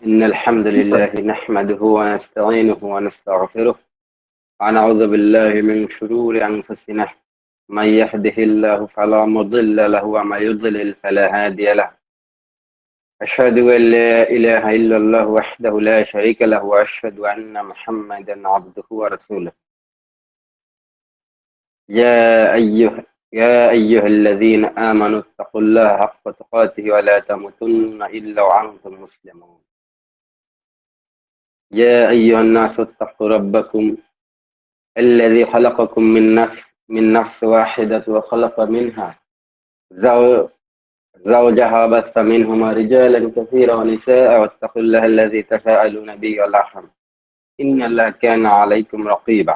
إن الحمد لله نحمده ونستعينه ونستغفره ونعوذ بالله من شرور أنفسنا. من يهده الله فلا مضل له ومن يضلل فلا هادي له. أشهد أن لا إله إلا الله وحده لا شريك له وأشهد أن محمدا عبده ورسوله. يا أيها يا أيها الذين آمنوا اتقوا الله حق تقاته ولا تموتن إلا وأنتم مسلمون. يا أيها الناس اتقوا ربكم الذي خلقكم من نفس واحدة وخلق منها زو- زوجها بث منهما رجالا كثيرا ونساء واتقوا الله الذي تساءلون به والأرحام إن الله كان عليكم رقيبا.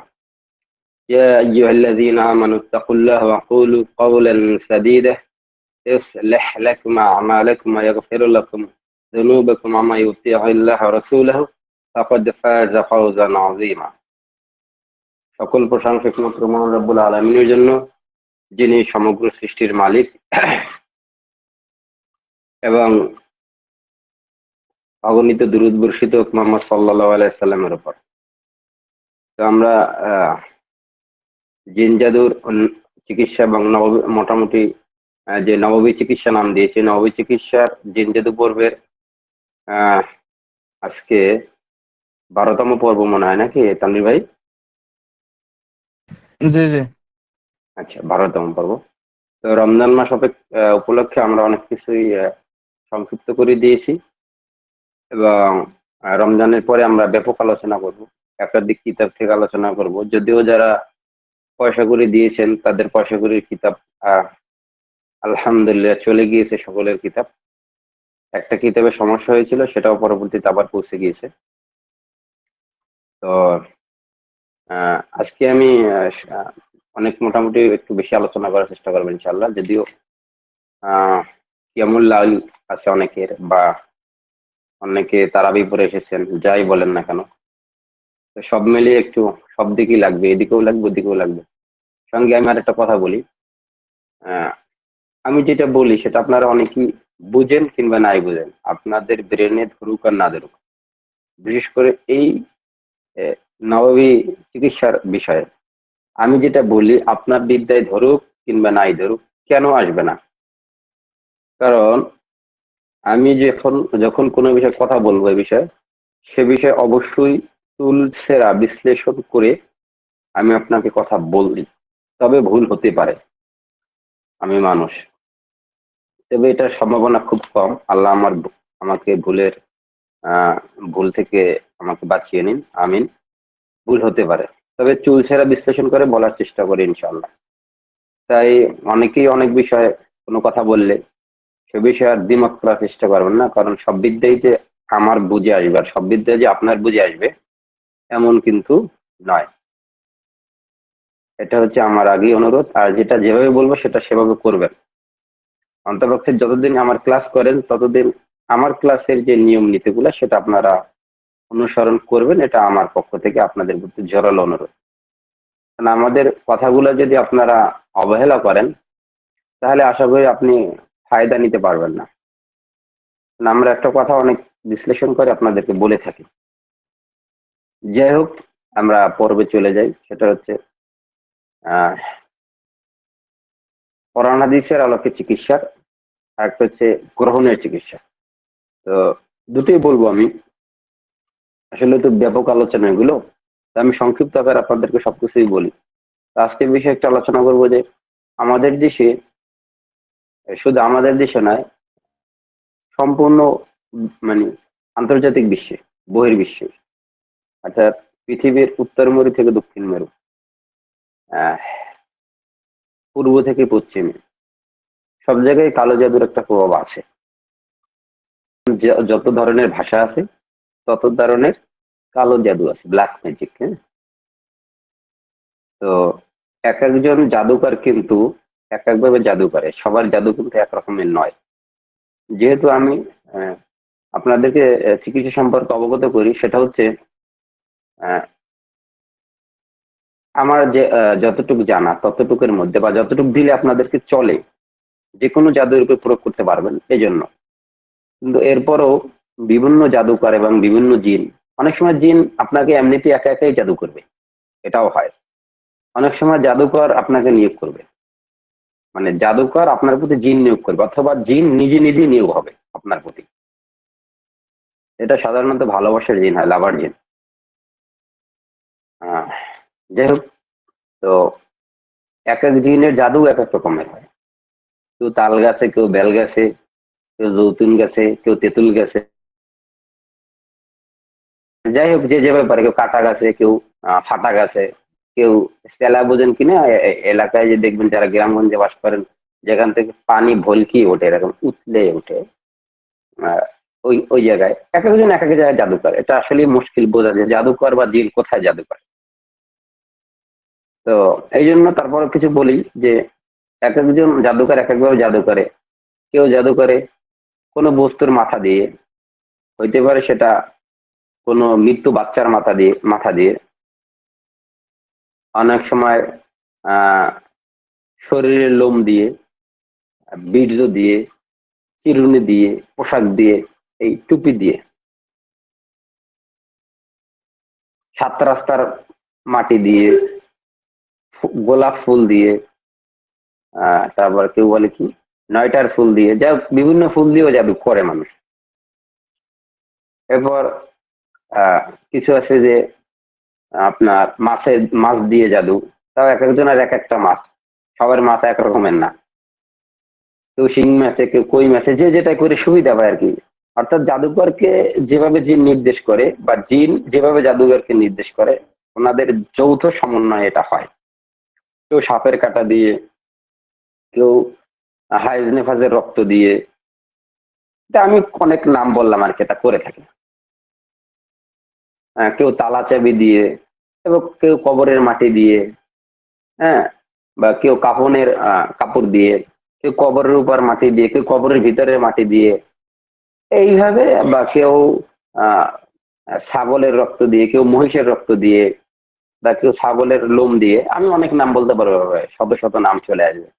يا أيها الذين آمنوا اتقوا الله وقولوا قولا سديدا يصلح لكم أعمالكم ويغفر لكم ذنوبكم ومن يطيع الله ورسوله فقد فاز فوزا عظيما. সকল প্রশংসা একমাত্র মহান রব্বুল আলামিনের জন্য, যিনি সমগ্র সৃষ্টির মালিক, এবং অগণিত দুরূদ বর্ষিত মুহাম্মদ সাল্লাল্লাহু আলাইহি সাল্লামের উপর। তো আমরা জিন জাদুর চিকিৎসা এবং মোটামুটি যে নববী চিকিৎসা নাম দিয়েছে, নববী চিকিৎসার জিন জাদু পর্বের আজকে 12তম পর্ব মনে হয়, নাকি তানভীর ভাই? জি জি। আচ্ছা, 12তম পর্ব। তো রমজান মাস উপলক্ষে আমরা অনেক কিছুই সংক্ষিপ্ত করে দিয়েছি, এবং রমজানের পরে আমরা ব্যাপক আলোচনা করব, একাধিক কিতাব থেকে আলোচনা করব। যদিও যারা পয়সা করে দিয়েছেন তাদের পয়সা করে কিতাব আলহামদুলিল্লাহ চলে গিয়েছে, সকলের কিতাব। একটা কিতাবের সমস্যা হয়েছিল, সেটাও পরবর্তীতে আবার পৌঁছে গিয়েছে। তো আজকে আমি অনেক মোটামুটি একটু বেশি আলোচনা করার চেষ্টা করবো ইনশাল্লাহ। যদিও কিয়ামুল লাইল আছে অনেকের, বা অনেকে তারাবি পড়ে এসেছেন, যাই বলেন না কেন, তো সব মিলিয়ে একটু সব দিকেই লাগবে, এদিকেও লাগবে ওদিকেও লাগবে। সঙ্গে আমি আর একটা কথা বলি, আমি যেটা বলি সেটা আপনারা অনেকেই বুঝেন কিংবা নাই বুঝেন, আপনাদের ব্রেনে ধরুক আর না ধরুক, বিশেষ করে এই নববী চিকিৎসার বিষয়ে আমি যেটা বলি আপনার বিদ্যায় ধরুক কিংবা নাই ধরুক, কেন আসবে না? কারণ আমি যখন কোনো বিষয়ে কথা বলবো, এই বিষয়ে সে বিষয়ে অবশ্যই তুলসেরা বিশ্লেষণ করে আমি আপনাকে কথা বলি, তবে ভুল হতে পারে, আমি মানুষ। তবে এটার সম্ভাবনা খুব কম। আল্লাহ আমাকে ভুল থেকে আমাকে বাঁচিয়ে নিন, আমিন। ভুল হতে পারে, তবে চুলছেরা বিশ্লেষণ করে বলার চেষ্টা করি ইনশাল্লাহ। তাই অনেকেই অনেক বিষয়ে কোনো কথা বললে সে বিষয়ে আর দ্বিমত করার চেষ্টা করবেন না, কারণ সব বিদ্যাই যে আমার বুঝে আসবে আর সব বিদ্যা যে আপনার বুঝে আসবে এমন কিন্তু নয়। এটা হচ্ছে আমার আগেই অনুরোধ, আর যেটা যেভাবে বলবো সেটা সেভাবে করবেন। অন্তপক্ষে যতদিন আমার ক্লাস করেন ততদিন আমার ক্লাসের যে নিয়ম নীতিগুলো সেটা আপনারা অনুসরণ করবেন, এটা আমার পক্ষ থেকে আপনাদের প্রতি জোরালো অনুরোধ। কারণ আমাদের কথাগুলো যদি আপনারা অবহেলা করেন তাহলে আশা করি আপনি ফায়দা নিতে পারবেন না। আমরা একটা কথা অনেক বিশ্লেষণ করে আপনাদেরকে বলে থাকি। যাই হোক, আমরা পর্বে চলে যাই। সেটা হচ্ছে কোরআন হাদিসের আলোকে চিকিৎসার, আর একটা হচ্ছে গ্রহণের চিকিৎসা। তো দুটোই বলবো আমি, আসলে তো ব্যাপক আলোচনা এগুলো, তো আমি সংক্ষিপ্ত আকারে আপনাদেরকে সবকিছুই বলি। আজকের বিষয়ে একটা আলোচনা করবো যে আমাদের দেশে, শুধু আমাদের দেশে নয়, সম্পূর্ণ মানে আন্তর্জাতিক বিশ্বে, বহির্বিশ্বে, অর্থাৎ পৃথিবীর উত্তর মেরু থেকে দক্ষিণ মেরু, পূর্ব থেকে পশ্চিমে, সব জায়গায় কালো জাদুর একটা প্রভাব আছে। যত ধরনের ভাষা আছে তত ধরনের কালো জাদু আছে, ব্ল্যাক ম্যাজিক। হ্যাঁ, তো এক একজন জাদুকর কিন্তু এক একভাবে জাদু করে, সবার জাদু কিন্তু একরকমের নয়। যেহেতু আমি আপনাদেরকে চিকিৎসা সম্পর্কে অবগত করি, সেটা হচ্ছে আমার যে যতটুকু জানা ততটুকুর মধ্যে, বা যতটুকু দিলে আপনাদেরকে চলে, যে কোনো জাদুর উপর প্রয়োগ করতে পারবেন এই জন্য। কিন্তু এরপরও বিভিন্ন জাদুকর এবং বিভিন্ন জিন, অনেক সময় জিন আপনাকে এমনিতে একা একাই জাদু করবে, এটাও হয়। অনেক সময় জাদুকর আপনাকে নিয়োগ করবে, মানে জাদুকর আপনার প্রতি জিন নিয়োগ করবে, অথবা জিন নিজে নিজে নিয়োগ হবে আপনার প্রতি। এটা সাধারণত ভালোবাসার জিন হয়, লাভার জিন। আহ, যাই হোক, তো এক এক জিনের জাদু এক এক রকমের হয়। কেউ তাল গাছে, কেউ বেল গাছে, কেউ জৌতুন গাছে, কেউ তেঁতুল গাছে। যাই হোক, যে যেভাবে পারে, কেউ কাটা গাছে, কেউ ফাটা গাছে, কেউ সেলা বোঝেন কিনা এলাকায় যে দেখবেন যারা গ্রামগঞ্জে বাস করেন, যেখান থেকে পানি ভলকিয়ে ওঠে, এরকম উথলে ওঠে, আহ, ওই ওই জায়গায় এক একজন এক এক জায়গায় জাদুকর। এটা আসলে মুশকিল বোঝা যায় জাদুকর বা জিন কোথায় জাদুকর। তো এই জন্য তারপর কিছু বলি যে এক একজন জাদুকর এক একভাবে জাদু করে। কেউ জাদু করে কোনো বস্তুর মাথা দিয়ে, হইতে পারে সেটা কোনো মৃত্যু বাচ্চার মাথা দিয়ে। অনেক সময় আহ শরীরের লোম দিয়ে, বীর্য দিয়ে, চিরুনি দিয়ে, পোশাক দিয়ে, এই টুপি দিয়ে, সাত রাস্তার মাটি দিয়ে, গোলাপ ফুল দিয়ে, তারপর কেউ বলে কি নয়টার ফুল দিয়ে, যা বিভিন্ন ফুল দিয়েও জাদু করে মানুষ। এরপর আহ কিছু আছে যে আপনার মাছ দিয়ে জাদু। তাও এক একজনের এক একটা মাছ, সবার মাছ এক রকমের না। কেউ শিং মাছে, কেউ কই মাছে, যে যেটা করে সুবিধা পায় আর কি। অর্থাৎ জাদুকরকে যেভাবে জিন নির্দেশ করে, বা জিন যেভাবে জাদুকরকে নির্দেশ করে, ওনাদের যৌথ সমন্বয় এটা হয়। কেউ সাপের কাঁটা দিয়ে, কেউ হাইজ নেফাজের রক্ত দিয়ে, এটা আমি অনেক নাম বললাম আর কি, এটা করে থাকে। কেউ তালা চাবি দিয়ে, এবং কেউ কবরের মাটি দিয়ে, হ্যাঁ, বা কেউ কাফনের কাপড় দিয়ে, কেউ কবরের উপর মাটি দিয়ে, কেউ কবরের ভিতরে মাটি দিয়ে, এইভাবে। বা কেউ আহ ছাগলের রক্ত দিয়ে, কেউ মহিষের রক্ত দিয়ে, বা কেউ ছাগলের লোম দিয়ে। আমি অনেক নাম বলতে পারবো ভাই, শত শত নাম চলে আসবে।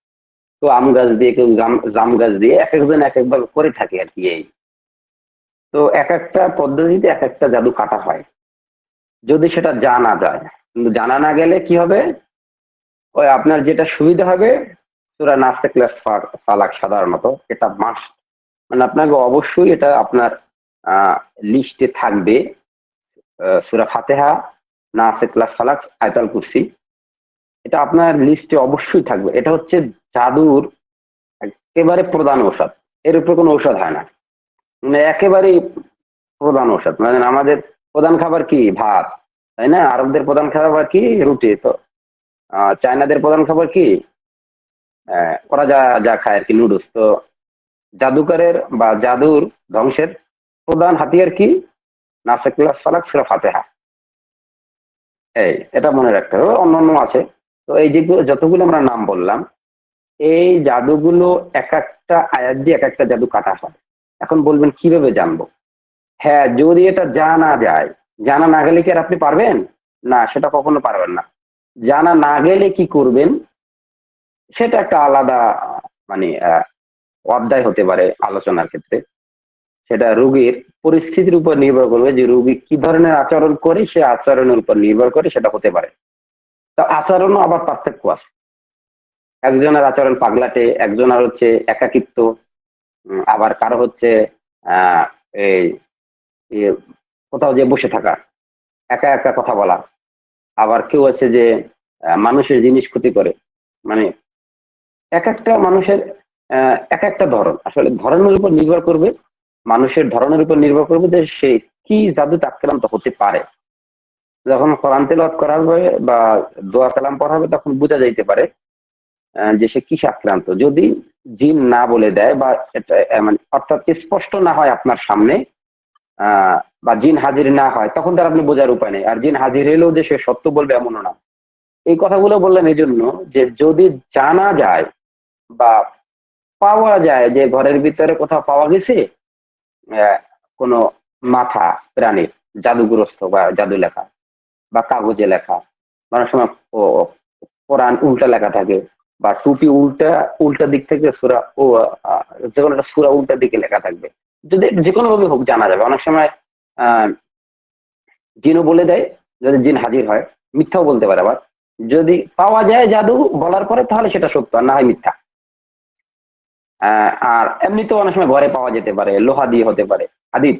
কেউ আম গাছ দিয়ে, কেউ জাম গাছ দিয়ে, এক একজন এক একভাবে করে থাকে আর কি। এই তো এক একটা পদ্ধতিতে এক একটা জাদু কাটা হয়, যদি সেটা জানা যায়। কিন্তু জানা না গেলে কি হবে, ওই আপনার যেটা সুবিধা হবে, সূরা নাস ক্লাস ফালাক সাধারণত এটা মাস্ট, মানে আপনাকে অবশ্যই এটা আপনার লিস্টে থাকবে। সূরা ফাতিহা, নাস ক্লাস ফালাক, আয়াতুল কুরসি, এটা আপনার লিস্টে অবশ্যই থাকবে। এটা হচ্ছে জাদুর একেবারে প্রধান ঔষধ, এর উপর কোনো ঔষধ হয় না, মানে একেবারেই প্রধান ঔষধ। মানে আমাদের প্রধান খাবার কি? ভাত, তাই না? আরবদের প্রধান খাবার কি? রুটি। তো চায়নাদের প্রধান খাবার কি? ওরা যা যা খায় আর কি, নুডলস। তো জাদুকরের বা জাদুর ধ্বংসের প্রধান হাতিয়ার কি? নাসিকুল্লাহ ফালাক সূরা ফাতিহা। এটা মনে রাখতে হবে। অন্যান্য আছে। তো এই যেগুলো যতগুলো আমরা নাম বললাম, এই জাদুগুলো এক একটা আয়াত দিয়ে এক একটা জাদু কাটা হয়। এখন বলবেন কিভাবে জানবো? হ্যাঁ, যদি এটা জানা যায়, জানা না গেলে কি আর আপনি পারবেন? না, সেটা কখনো পারবেন না। জানা না গেলে কি করবেন, সেটা একটা আলাদা মানে অধ্যায় হতে পারে আলোচনার ক্ষেত্রে। সেটা রোগীর পরিস্থিতির উপর নির্ভর করবে, যে রোগী কি ধরনের আচরণ করে, সে আচরণের উপর নির্ভর করে সেটা হতে পারে। তো আচরণও আবার পার্থক্য আছে। একজনের আচরণ পাগলাটে, একজনের হচ্ছে একাকিত্ব, আবার কারো হচ্ছে আহ এই এই কোথাও যে বসে থাকা, একা একা কথা বলা। আবার কেউ আছে যে মানুষের জিনিস ক্ষতি করে। মানে এক একটা মানুষের এক একটা ধরন, আসলে ধরনের উপর নির্ভর করবে, মানুষের ধরনের উপর নির্ভর করবে যে সে কি জাদুতে আক্রান্ত হতে পারে। যখন কোরআন তেলাওয়াত করা হবে বা দোয়া কালাম পড়া হবে, তখন বোঝা যাইতে পারে যে সে কিসে আক্রান্ত। যদি জিন না বলে দেয়, বা এটা মানে অর্থাৎ স্পষ্ট না হয় আপনার সামনে, আহ বা জিন হাজির না হয়, তখন তার আপনি বোঝার উপায় নেই। আর জিন হাজির হলেও যে সে সত্য বলবে এমনও না। এই কথাগুলো বললাম এই জন্য, যে যদি জানা যায় বা পাওয়া যায় যে ঘরের ভিতরে কোথাও পাওয়া গেছে আহ, কোনো মাথা প্রাণীর জাদুগ্রস্ত বা জাদু লেখা, বা কাগজে লেখা, অনেক সময় কোরআন উল্টা লেখা থাকে, বা টুপি উল্টা উল্টা দিক থেকে সূরা ও যে কোনো একটা সূরা উল্টা দিকে লেখা থাকবে, যদি যে কোনো ভাবে হোক জানা যাবে। অনেক সময় আহ জিনও বলে দেয়, যদি জিন হাজির হয়। মিথ্যাও বলতে পারে আবার। যদি পাওয়া যায় জাদু বলার পরে, তাহলে সেটা সত্য, আর না হয় মিথ্যা। আর এমনিতেও অনেক সময় ঘরে পাওয়া যেতে পারে, লোহা দিয়ে হতে পারে, হাদিদ।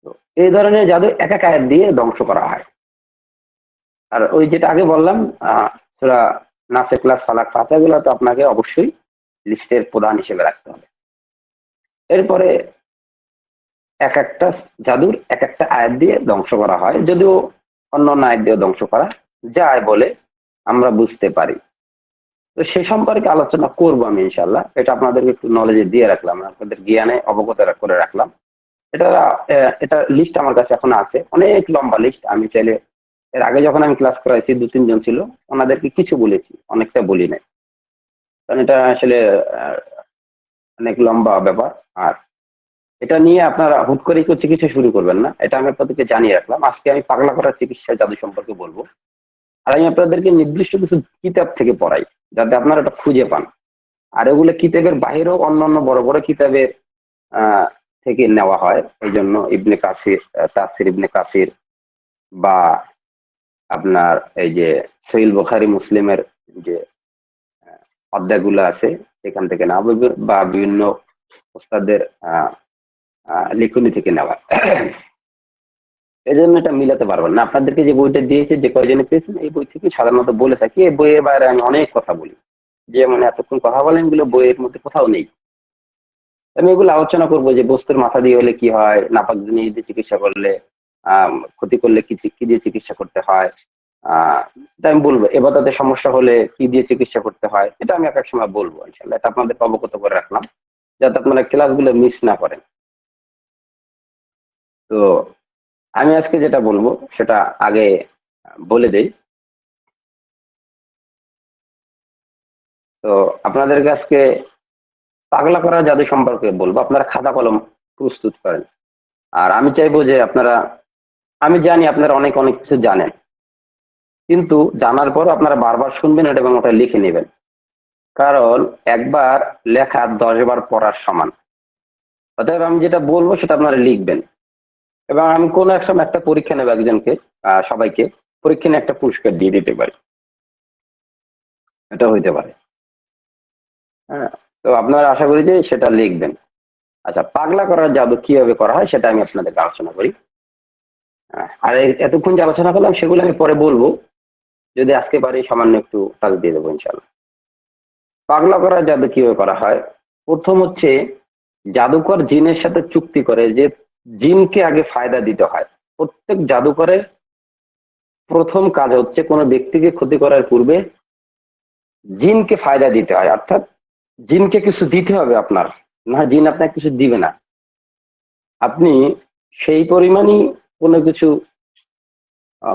তো এই ধরনের জাদু এক এক আয়াত দিয়ে ধ্বংস করা হয়। আর ওই যেটা আগে বললাম, সূরা নাস, ইখলাস, ফালাক, ফাতিহা, এগুলো তো আপনাকে অবশ্যই লিস্টের প্রধান হিসেবে রাখতে হবে। এরপরে এক একটা জাদুর এক একটা আয়াত দিয়ে ধ্বংস করা হয়, যদিও অন্য অন্য আয়াত দিয়ে ধ্বংস করা যায় বলে আমরা বুঝতে পারি। তো সে সম্পর্কে আলোচনা করব আমি ইনশাল্লাহ। এটা আপনাদেরকে একটু নলেজে দিয়ে রাখলাম, আপনাদের জ্ঞানে অবগত করে রাখলাম। এটা এটা লিস্ট আমার কাছে এখন আছে, অনেক লম্বা লিস্ট। আমি চাইলে এর আগে যখন আমি ক্লাস করাইছি, 2-3 জন ছিল, ওনাদেরকে কিছু বলেছি, অনেকটা বলি নাই, কারণ এটা আসলে আহ, অনেক লম্বা ব্যাপার। আর এটা নিয়ে আপনারা হুট করে কেউ চিকিৎসা শুরু করবেন না, এটা আমি আপনাদেরকে জানিয়ে রাখলাম। আজকে আমি পাগলা করার চিকিৎসা জাদু সম্পর্কে বলবো। আর আমি আপনাদেরকে নির্দিষ্ট কিছু কিতাব থেকে পড়াই, যাতে আপনারা এটা খুঁজে পান। আর এগুলো কিতাবের বাহিরেও অন্য অন্য বড় বড় কিতাবের আহ থেকে নেওয়া হয়। এই জন্য ইবনে কাসির, তাফসির ইবনে কাসির, বা আপনার এই যে সহিহ বুখারী মুসলিমের যে অধ্যায়গুলো আছে, সেখান থেকে নেওয়া, বা বিভিন্ন ওস্তাদের লিখনি থেকে নেওয়া। এই জন্য এটা মিলাতে পারবেন না। আপনাদেরকে যে বইটা দিয়েছে, যে কয়জনে পেয়েছেন, এই বই থেকে সাধারণত বলে থাকি। এই বইয়ের বাইরে আমি অনেক কথা বলি, যে মানে এতক্ষণ কথা বলেন, এগুলো বইয়ের মধ্যে কোথাও নেই। আমি এগুলো আলোচনা করবো, যে বস্তুর মাথা দিয়ে হলে কি হয়, নাপাক জিনিস দিয়ে চিকিৎসা করলে, ক্ষতি করলে কি কি দিয়ে চিকিৎসা করতে হয়, এটা আমি বলবো। এবাদতে সমস্যা হলে কি দিয়ে চিকিৎসা করতে হয়, এটা আমি এক এক সময় বলবো ইনশাল্লাহ। এটা আপনাদের অবগত করে রাখলাম, যাতে আপনারা ক্লাসগুলো মিস না করেন। তো আমি আজকে যেটা বলবো সেটা আগে বলে দেই। তো আপনাদেরকে আজকে পাগলা করা জাদু সম্পর্কে বলবো। আপনারা খাতা কলম প্রস্তুত করেন। আর আমি চাইবো যে আপনারা, আমি জানি আপনারা অনেক অনেক কিছু জানেন, কিন্তু জানার পরও আপনারা বারবার শুনবেন এটা, এবং ওটা লিখে নেবেন। কারণ একবার লেখা 10 বার পড়ার সমান। অতএব আমি যেটা বলবো সেটা আপনারা লিখবেন। এবং আমি কোনো এক সময় একটা পরীক্ষা নেব, একজনকে, সবাইকে পরীক্ষা নিয়ে একটা পুরস্কার দিয়ে দিতে পারি, এটা হইতে পারে। হ্যাঁ, তো আপনারা আশা করি যে সেটা লিখবেন। আচ্ছা, পাগলা করার জাদু কিভাবে করা হয় সেটা আমি আপনাদেরকে আলোচনা করি। আর এতক্ষণ যে আলোচনা করলাম সেগুলো আমি পরে বলবো, যদি আজকে পারি সামান্য একটু কাজ দিয়ে দেবো ইনশাল্লাহ। পাগলা করার জাদু কিভাবে করা হয়? প্রথম হচ্ছে, জাদুকর জিনের সাথে চুক্তি করে যে জিনকে আগে ফায়দা দিতে হয়। প্রত্যেক জাদুকরের প্রথম কাজ হচ্ছে, কোনো ব্যক্তিকে ক্ষতি করার পূর্বে জিনকে ফায়দা দিতে হয়। অর্থাৎ জিনকে কিছু দিতে হবে আপনার, না জিন আপনাকে কিছু দিবে না। আপনি সেই পরিমাণই কোনো কিছু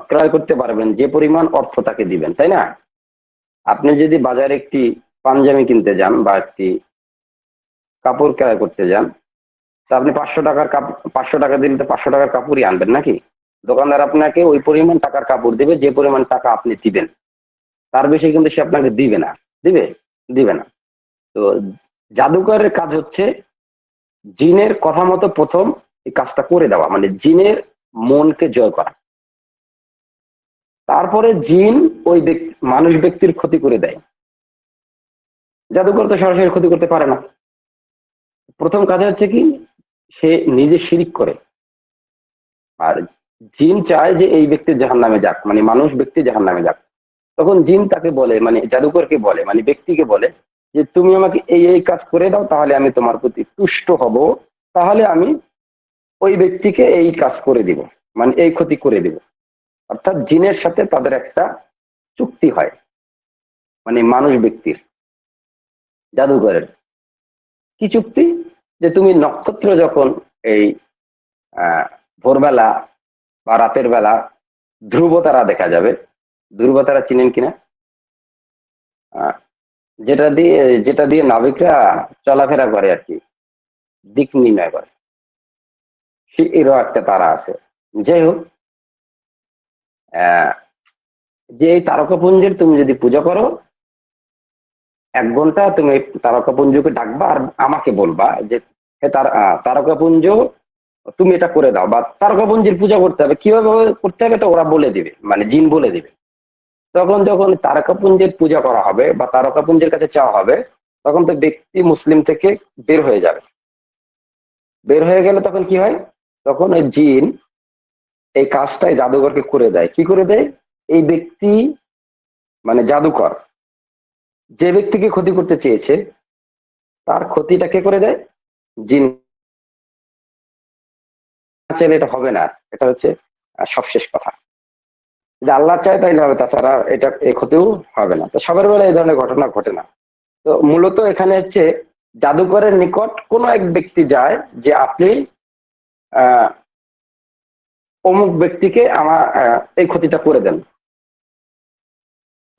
ক্রয় করতে পারবেন যে পরিমাণ অর্থ তাকে দিবেন, তাই না? আপনি যদি বাজারে একটি পাঞ্জাবি কিনতে যান, বা একটি কাপড় ক্রয় করতে যান, তা আপনি 500 টাকার 500 টাকা দিলে তো 500 টাকার কাপড়ই আনবেন নাকি? দোকানদার আপনাকে ওই পরিমাণ টাকার কাপড় দিবে যে পরিমাণ টাকা আপনি দিবেন, তার বেশি কিন্তু সে আপনাকে দিবে না। দিবে? দিবে না। তো জাদুকরের কাজ হচ্ছে জিনের কথা মতো প্রথম এই কাজটা করে দেওয়া, মানে জিনের মনকে জয় করা। তারপরে জিন ওই মানুষ ব্যক্তির ক্ষতি করে দেয়। জাদুকর তো সরাসরি ক্ষতি করতে পারে না। প্রথম কাজ হচ্ছে কি, সে নিজে শিরিক করে। আর জিন চায় যে এই ব্যক্তি জাহান্নামে যাক, মানে মানুষ ব্যক্তি জাহান্নামে যাক। তখন জিন তাকে বলে, মানে জাদুকরকে বলে, মানে ব্যক্তিকে বলে, যে তুমি আমাকে এই এই কাজ করে দাও, তাহলে আমি তোমার প্রতি তুষ্ট হব, তাহলে আমি ওই ব্যক্তিকে এই কাজ করে দিব, মানে এই ক্ষতি করে দিব। অর্থাৎ জিনের সাথে তাদের একটা চুক্তি হয়, মানে মানুষ ব্যক্তির, জাদুকরের। কি চুক্তি? যে তুমি নক্ষত্র যখন এই ভোরবেলা বা রাতের বেলা ধ্রুব তারা দেখা যাবে, ধ্রুব তারা চিনেন কিনা? আহ, যেটা দিয়ে নাবিকরা চলাফেরা করে আর কি, দিক নির্ণয় করে, এরও একটা তারা আছে। যাই হোক, আহ, যে এই তারকাপুঞ্জের তুমি যদি পূজা করো, 1 ঘন্টা তুমি এই তারকাপুঞ্জকে ডাকবা আর আমাকে বলবা যে তারকাপুঞ্জ তুমি এটা করে দাও, বা তারকাপুঞ্জের পূজা করতে হবে, কিভাবে করতে হবে এটা ওরা বলে দিবে, মানে জিন বলে দিবে। তখন যখন তারকাপুঞ্জের পূজা করা হবে বা তারকাপুঞ্জের কাছে চাওয়া হবে, তখন তো ব্যক্তি মুসলিম থেকে বের হয়ে যাবে। বের হয়ে গেলে তখন কি হয়, তখন ওই জিন এই কাজটাই জাদুঘরকে করে দেয়। কি করে দেয়? এই ব্যক্তি মানে জাদুকর যে ব্যক্তিকে ক্ষতি করতে চেয়েছে তার ক্ষতিটা কে করে দেয়? জিন। চাইলে এটা হবে না, এটা হচ্ছে সবশেষ কথা। যদি আল্লাহ চায় তাইলে হবে, তাছাড়া এটা এই ক্ষতিও হবে না। তো সবার বেলা এই ধরনের ঘটনা ঘটে না। তো মূলত এখানে হচ্ছে জাদুকরের নিকট কোনো এক ব্যক্তি যায় যে আপনি আহ অমুক ব্যক্তিকে আমার এই ক্ষতিটা করে দেন।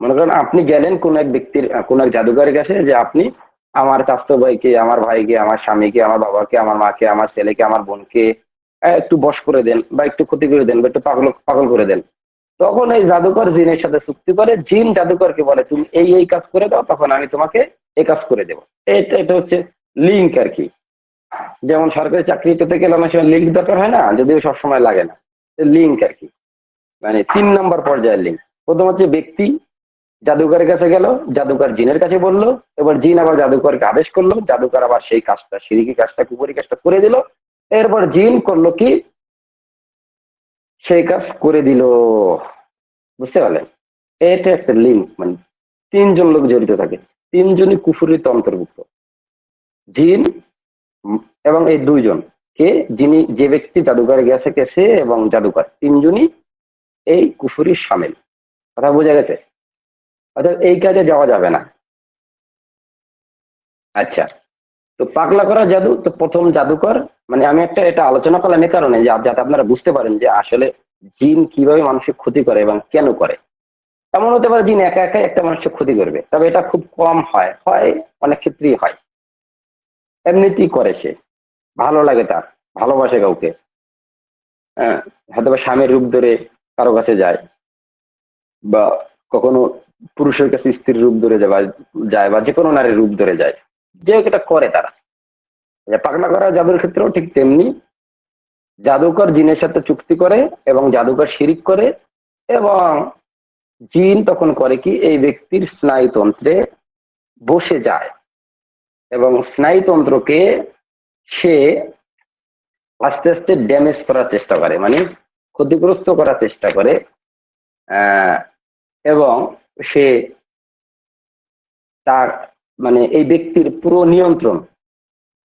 মনে করেন আপনি গেলেন কোন এক ব্যক্তির কোন এক জাদুকরের কাছে যে আপনি আমার চাচাতো ভাইকে, আমার ভাইকে, আমার স্বামীকে, আমার বাবাকে, আমার মাকে, আমার ছেলেকে, আমার বোনকে একটু বশ করে দেন, বা একটু ক্ষতি করে দেন, বা একটু পাগল পাগল করে দেন। তখন এই জাদুকর জিনের সাথে চুক্তি করে, জিন জাদুকরকে বলে তুমি এই কাজ করে দাও, তখন আমি তোমাকে এই কাজ করে দেবো। এটা এটা হচ্ছে লিঙ্ক আর কি। যেমন সরকারি চাকরি পেতে গেলে অনেক সময় লিঙ্ক দরকার হয় না, যদিও সবসময় লাগে না। লিঙ্ক আর কি, মানে 3 নম্বর পর্যায়ের লিঙ্ক। প্রথম হচ্ছে ব্যক্তি জাদুকরের কাছে গেল, জাদুকর জিনের কাছে বললো, এবার জিন আবার জাদুকরকে আদেশ করলো, জাদুকর আবার সেই কাজটা, সিরিকি কাজটা, কুপুরি কাজটা করে দিল। এরপর জিন করলো কি, সেই কাজ করে দিল। বুঝতে পারলেন? এটা একটা লিঙ্ক, মানে 3জন লোক জড়িত থাকে, 3জনই কুফুরিতে অন্তর্ভুক্ত, জিন এবং এই 2জন কে, যিনি যে ব্যক্তি জাদুঘরে গেছে এবং জাদুকর 3জনই এই কুফুরির সামিল। কথা বোঝা গেছে? অর্থাৎ এই কাজে যাওয়া যাবে না। আচ্ছা, তো পাগলা করা জাদু, তো প্রথম জাদুকর, মানে আমি একটা এটা আলোচনা করলাম এই কারণে যাতে আপনারা বুঝতে পারেন যে আসলে জিন কিভাবে মানুষের ক্ষতি করে এবং কেন করে। এমন হতে পারে জিন একা একাই একটা মানুষের ক্ষতি করবে, তবে এটা খুব কম হয়, অনেক ক্ষেত্রেই হয়। এমনিতেই করে সে, ভালো লাগে তার, ভালোবাসে কাউকে, হ্যাঁ, হয়তো বা স্বামীর রূপ ধরে কারো কাছে যায়, বা কখনো পুরুষের কাছে স্ত্রীর রূপ ধরে যায়, বা যে কোনো নারীর রূপ ধরে যায়, যে এটা করে তারা। পাগলা করা জাদুর ক্ষেত্রেও ঠিক তেমনি, জাদুকর জিনের সাথে চুক্তি করে এবং জাদুকর শিরিক করে, এবং জিন তখন করে কি, এই ব্যক্তির স্নায়ুতন্ত্রে বসে যায় এবং স্নায়ুতন্ত্রকে সে আস্তে আস্তে ড্যামেজ করার চেষ্টা করে, মানে ক্ষতিগ্রস্ত করার চেষ্টা করে। আহ এবং সে তার মানে এই ব্যক্তির পুরো নিয়ন্ত্রণ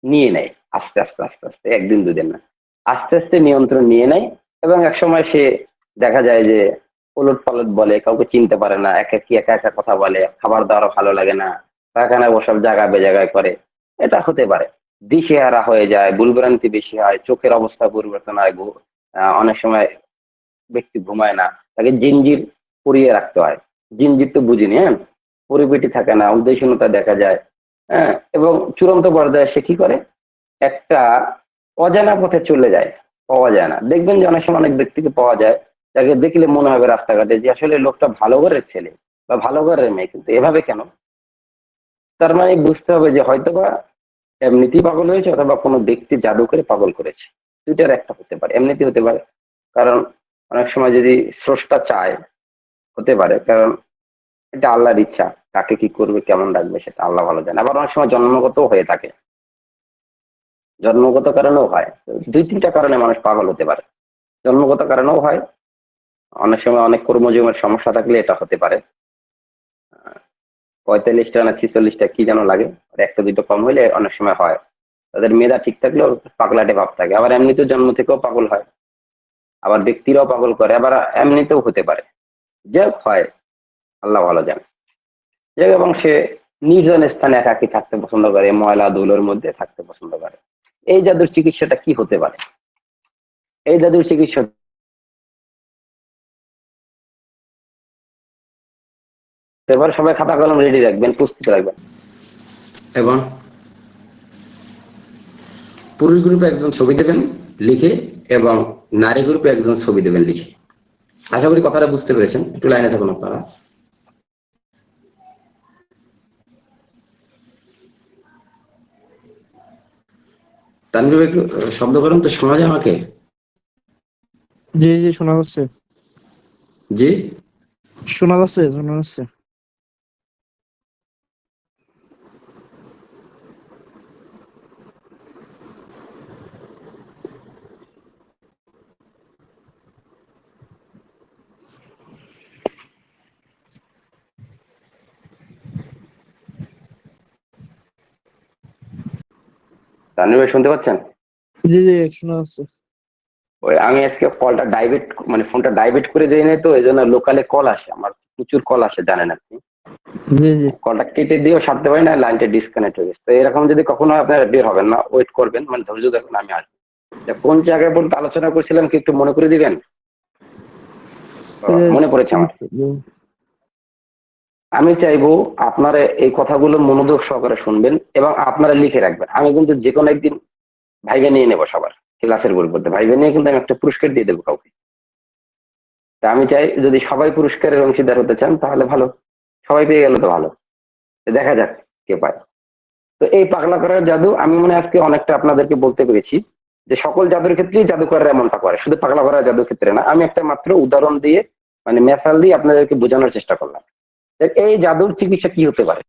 নিয়ে নেয়, আস্তে আস্তে আস্তে আস্তে, একদিন দুদিন না, আস্তে আস্তে নিয়ন্ত্রণ নিয়ে নেয়। এবং একসময় সে দেখা যায় যে ওলট পালট বলে, কাউকে চিনতে পারে না, একা একা কথা বলে, খাবার দাবার ভালো লাগে না, পায়খানায় বসার জায়গা বেজায়গায় করে। এটা হতে পারে। দিশেহারা হয়ে যায়, ভুলভ্রান্তি বেশি হয়, চোখের অবস্থা পরিবর্তন হয়, অনেক সময় ব্যক্তি ঘুমায় না, তাকে জিনজির পরিয়ে রাখতে হয়। জিনজির তো বুঝিনি, হ্যাঁ, পরিপেটি থাকে না, উদ্দেশ্যহীনতা দেখা যায়। হ্যাঁ, এবং চূড়ান্ত পর্যায়ে সে কি করে, একটা অজানা পথে চলে যায়, পাওয়া যায় না। দেখবেন যে অনেক সময় অনেক ব্যক্তিকে পাওয়া যায়, তাকে দেখলে মনে হবে রাস্তাঘাটে যে আসলে লোকটা ভালো ঘরের ছেলে বা ভালো ঘরের মেয়ে, কিন্তু এভাবে কেন? তার মানে বুঝতে হবে যে হয়তোবা এমনিতেই পাগল হয়েছে, অথবা কোনো ব্যক্তি জাদু করে পাগল করেছে। দুইটার একটা হতে পারে, এমনিতে হতে পারে। কারণ অনেক সময় যদি স্রষ্টা চায়, হতে পারে, কারণ এটা আল্লাহর ইচ্ছা, কাকে কি করবে, কেমন রাখবে, সেটা আল্লাহ ভালো জানে। আবার অনেক সময় জন্মগত হয়ে থাকে, জন্মগত কারণেও হয়। 2-3টা কারণে মানুষ পাগল হতে পারে। জন্মগত কারণেও হয়, অনেক সময় অনেক কর্মজীবনের সমস্যা থাকলে এটা হতে পারে। 45টা না 46টা কি যেন লাগে, আর একটা দুটো কম হইলে অনেক সময় হয়। তাদের মেধা ঠিক থাকলেও পাগলাটে ভাব থাকে। আবার এমনিতেও জন্ম থেকেও পাগল হয়, আবার ব্যক্তিরাও পাগল করে, আবার এমনিতেও হতে পারে। যে হয়, আল্লাহ ভালো জানে। যে এবং সে নির্জন স্থানে একাকী থাকতে পছন্দ করে, ময়লা ধুলোর মধ্যে থাকতে পছন্দ করে। এই জাদুর চিকিৎসাটা কি হতে পারে? এই জাদুর চিকিৎসা, এবার সবাই খাতা কলম রেডি রাখবেন, প্রস্তুত রাখবেন। এবং পুরুষ গ্রুপে একজন ছবি দেবেন লিখে, এবং নারী গ্রুপে একজন ছবি দেবেন লিখে। আশা করি কথাটা বুঝতে পেরেছেন, একটু লাইনে থাকুন আপনারা। তানভীর ভাই একটু শব্দ করেন তো, শোনা যায় আমাকে? জি জি শোনা যাচ্ছে, জি শোনা যাচ্ছে, শোনা যাচ্ছে। তানভীর ভাই শুনতে পাচ্ছেন? জি জি শোনা যাচ্ছে। ওই আমি আজকে কলটা ডাইভার্ট, মানে ফোনটা ডাইভার্ট করে দেই নাই তো, এই জন্য লোকালে কল আসে, আমার প্রচুর কল আসে, জানেন আপনি। জি জি কলটা কেটে দিয়েও সারতে পারি না, লাইনটা ডিসকানেক্ট হয়ে গেছে। তো এরকম যদি কখনো হয় আপনারা বের হবেন না, ওয়েট করবেন, মানে ধৈর্য ধরবেন, আমি আসবো। কোন জায়গায় বলতে আলোচনা করছিলাম কি একটু মনে করে দিবেন? এই যে মনে পড়েছে আমার। আমি চাইবো আপনারা এই কথাগুলো মনোযোগ সহকারে শুনবেন এবং আপনারা লিখে রাখবেন। আমি কিন্তু যে কোনো একদিন ভাইবে নিয়ে নেবো সবার ক্লাসের পরিবর্তে, ভাইবে নিয়ে কিন্তু আমি একটা পুরস্কার দিয়ে দেবো কাউকে। তা আমি চাই যদি সবাই পুরস্কারের অংশীদার হতে চান তাহলে ভালো, সবাই পেয়ে গেলে তো ভালো, দেখা যাক কে পায়। তো এই পাগলা করার জাদু আমি মনে হয় আজকে অনেকটা আপনাদেরকে বলতে পেরেছি যে সকল জাদুর ক্ষেত্রেই জাদুকররা এমনটা করে, শুধু পাগলা করার জাদুর ক্ষেত্রে না। আমি একটা মাত্র উদাহরণ দিয়ে, মানে মেসাল দিয়ে আপনাদেরকে বোঝানোর চেষ্টা করলাম এই জাদুর চিকিৎসা কি হতে পারে।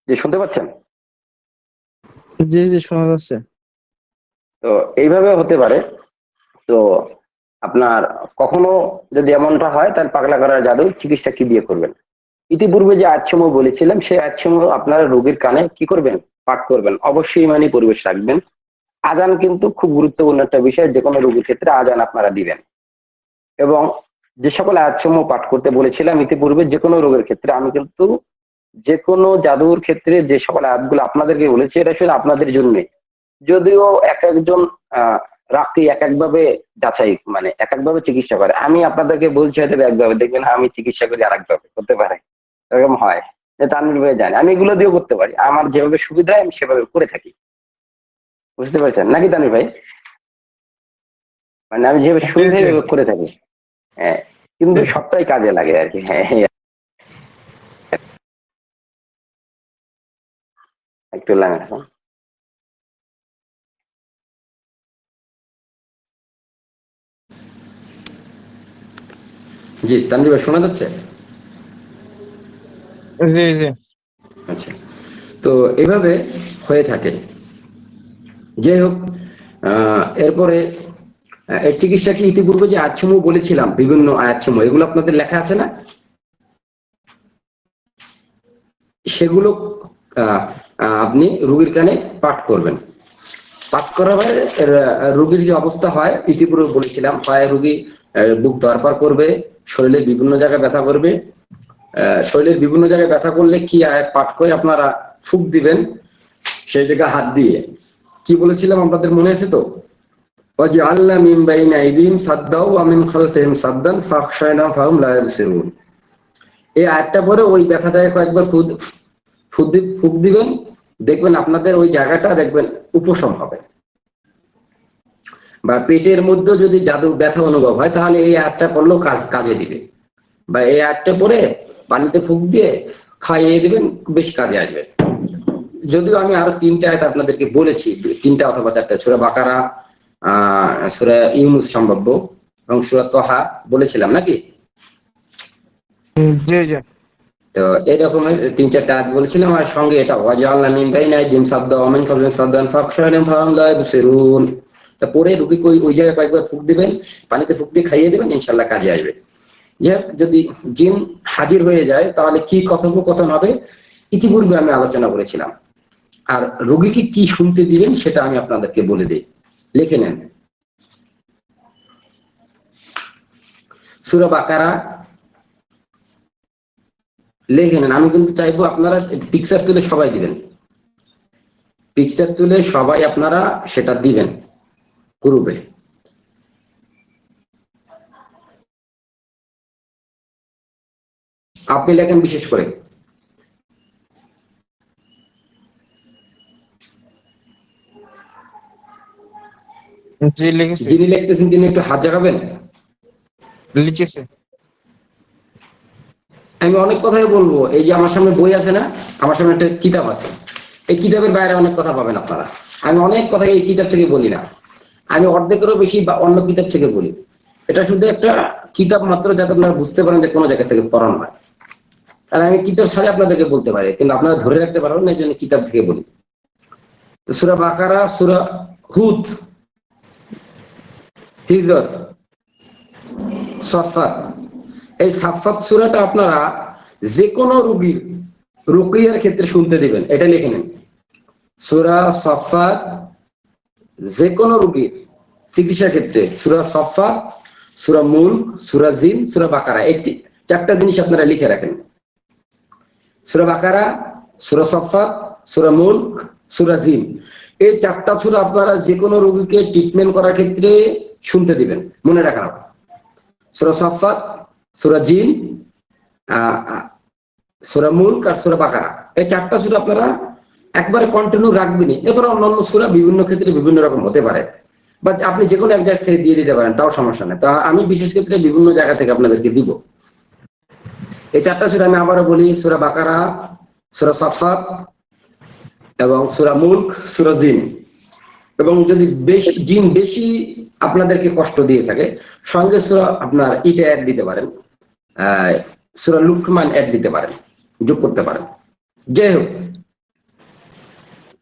যে শুনতে পাচ্ছেন? জি জি শোনা যাচ্ছে। তো এইভাবে হতে পারে। তো আপনার কখনো যদি এমনটা হয় তাহলে পাগলা করার জাদুর চিকিৎসা কি দিয়ে করবেন? ইতিপূর্বে যে আয়াতসমূহ বলেছিলাম সেই আয়াতসমূহ আপনারা রোগীর কানে কি করবেন? পাঠ করবেন। অবশ্যই ইমানি পরিবেশ রাখবেন। আজান কিন্তু খুব গুরুত্বপূর্ণ একটা বিষয়, যে কোনো রোগীর ক্ষেত্রে আজান আপনারা দিবেন। এবং যে সকল আয়াতসমূহ পাঠ করতে বলেছিলাম ইতিপূর্বে যে কোনো রোগের ক্ষেত্রে, আমি কিন্তু যে কোনো জাদুর ক্ষেত্রে যে সকল আয়াতগুলো আপনাদেরকে বলেছি এটা শুধু আপনাদের জন্যই। যদিও এক একজন রাত্রি এক একভাবে যাচাই, মানে এক একভাবে চিকিৎসা করে। আমি আপনাদেরকে বলছি হয়তো একভাবে, দেখবেন আমি চিকিৎসা করি আর একভাবে, করতে পারে, এরকম হয়। তানভীর ভাই জানে আমি এগুলো দিয়েও করতে পারি, আমার যেভাবে সুবিধা হয় আমি সেভাবে করে থাকি। বুঝতে পারছেন নাকি তানভীর ভাই? মানে আমি যেভাবে জি সুবিধা জি এইভাবে করে থাকি। হ্যাঁ, কিন্তু সবটাই কাজে লাগে আর কি। হ্যাঁ হ্যাঁ, একটু লাগে। জি তানভীর ভাই শোনা যাচ্ছে? জি জি আচ্ছা, তো এভাবে হয়ে থাকে। যাই হোক, এরপরে এর চিকিৎসা কি ইতিপূর্বে যে আয়াতসমূহ বলেছিলাম, বিভিন্ন আয়াতসমূহ, এগুলো আপনাদের লেখা আছে না? সেগুলো আপনি রোগীর কানে পাঠ করবেন। পাঠ করার পরে রোগীর যে অবস্থা হয় ইতিপূর্বে বলেছিলাম, হয় রোগী বুক ধরপার করবে, শরীরের বিভিন্ন জায়গায় ব্যথা করবে। শরীরের বিভিন্ন জায়গায় ব্যথা করলে কি আয়াত পাঠ করে আপনারা ফুঁক দিবেন সেই জায়গায় হাত দিয়ে। কি বলেছিলাম আপনাদের মনে আছে তো? وَجَعَلْنَا مِنْ بَيْنِ أَيْدِيهِمْ سَدًّا وَمِنْ خَلْفِهِمْ سَدًّا فَأَغْشَيْنَاهُمْ فَهُمْ لَا يُبْصِرُونَ। এই আয়াতটা পরে ওই ব্যথা জায়গায় কয়েকবার ফুঁক দিবেন, দেখবেন আপনাদের ওই জায়গাটা দেখবেন উপশম হবে। বা পেটের মধ্যে যদি জাদু ব্যথা অনুভব হয় তাহলে এই আয়াতটা পড়লেও কাজে দিবে। বা এই আয়াতটা পরে পানিতে ফুঁক দিয়ে খাইয়ে দিবেন, বেশ কাজে আসবে। যদিও আমি আরো 3টা আয়াত আপনাদেরকে বলেছি, 3টা অথবা 4টা, সূরা বাকারা, সূরা ইউনূস সম্ভাব্য, এবং সূরা তাহা বলেছিলাম নাকি? জি জি তো এরকমের 3-4টা আয়াত বলেছিলাম, আর সঙ্গে এটা ওয়াজআলনা মিন বাইনি আইদিহিম সাদ্দা ওয়া মিন খালফিহিম সাদ্দান ফাগশায়নাহুম ফাহুম লা ইবসিরুন। তা পরে রোগীকে ওই জায়গায় কয়েকবার ফুঁক দিবেন, পানিতে ফুঁক দিয়ে খাইয়ে দিবেন, ইনশাআল্লাহ কাজে আসবে। যদি জিন হাজির হয়ে যায় তাহলে কি কথোপকথন হবে ইতিপূর্বে আমি আলোচনা করেছিলাম। আর রোগীকে কি শুনতে দিবেন সেটা আমি আপনাদেরকে বলে দিই, লিখে নেন। সূরা বাকারা লিখে নেন। আমি কিন্তু চাইবো আপনারা পিকচার তুলে সবাই দিবেন, পিকচার তুলে সবাই আপনারা সেটা দিবেন গ্রুপে। আপনি লেখেন বিশেষ করে। জি লিখেছি, যিনি লিখতেছেন তিনি একটু হাত জাগাবেন। লিখেছি। আমি অনেক কথাই বলবো, এই যে আমার সামনে বই আছে না, আমার সামনে একটা কিতাব আছে, এই কিতাবের বাইরে অনেক কথা পাবেন আপনারা। আমি অনেক কথা এই কিতাব থেকে বলি না, আমি অর্ধেকেরও বেশি বা অন্য কিতাব থেকে বলি। এটা শুধু একটা কিতাব মাত্র, যাতে আপনারা বুঝতে পারেন যে কোনো জায়গা থেকে পড়ানো হয়। আর আমি কিতাব ছাড়া আপনাদেরকে বলতে পারি, কিন্তু আপনারা ধরে রাখতে পারবেন না, এই জন্য কিতাব থেকে বলি। তো সূরা বাকারা, সূরা হুদ, হিজর, সাফাত, এই সাফাত সূরাটা আপনারা যে কোনো রোগীর রুকিয়ার ক্ষেত্রে শুনতে দিবেন, এটা লিখে নেন। সূরা সাফাত যে কোনো রোগীর চিকিৎসার ক্ষেত্রে, সূরা সাফাত, সূরা মুলক, সূরা জিন, সূরা বাকারা, এই চারটা জিনিস আপনারা লিখে রাখেন। সূরা বাকারা, সূরা সাফাত, সূরা মুলক, সূরা জিন, এই চারটা সূরা আপনারা যে কোনো রোগীকে ট্রিটমেন্ট করার ক্ষেত্রে শুনতে দিবেন, মনে রাখা। সূরা সাফাত, সূরা জিন, সূরা মুলক আর সূরা বাকারা, এই চারটা সূরা আপনারা একবারে কন্টিনিউ রাখবেনই। এরপর অন্যান্য সূরা বিভিন্ন ক্ষেত্রে বিভিন্ন রকম হতে পারে, বা আপনি যে কোনো এক জায়গা থেকে দিয়ে দিতে পারেন, তাও সমস্যা নেই। তা আমি বিশেষ ক্ষেত্রে বিভিন্ন জায়গা থেকে আপনাদেরকে দিব। এই চারটা সূরা আমি আবারও বলি: সূরা বাকারা, সূরা সাফাত এবং সূরা মুলক, সূরা জিন। এবং যদি জিন বেশি আপনাদেরকে কষ্ট দিয়ে থাকে, সঙ্গে সূরা আপনার ইটা অ্যাড দিতে পারেন, সূরা লুকমান অ্যাড দিতে পারেন, যোগ করতে পারেন। যাই হোক,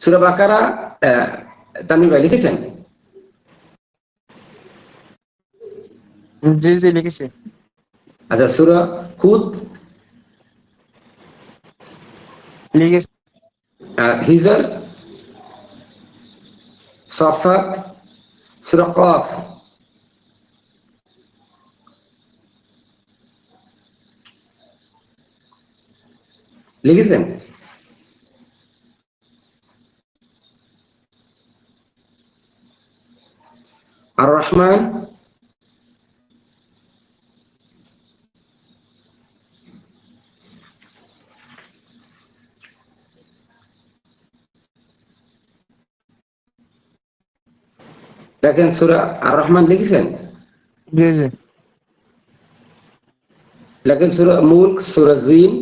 সূরা বাকারা তানভীর ভাই লিখেছেন? জি জি লিখেছি। আচ্ছা, সূরা হুদ লিখেছি। হিজর, সাফাত, সূরা কফ, লিখেছেন? আর রহমান, দেখেন সূরা আর রহমান লিখেছেন? জি জি। লেখেন সূরা মুলক, সূরা জিন,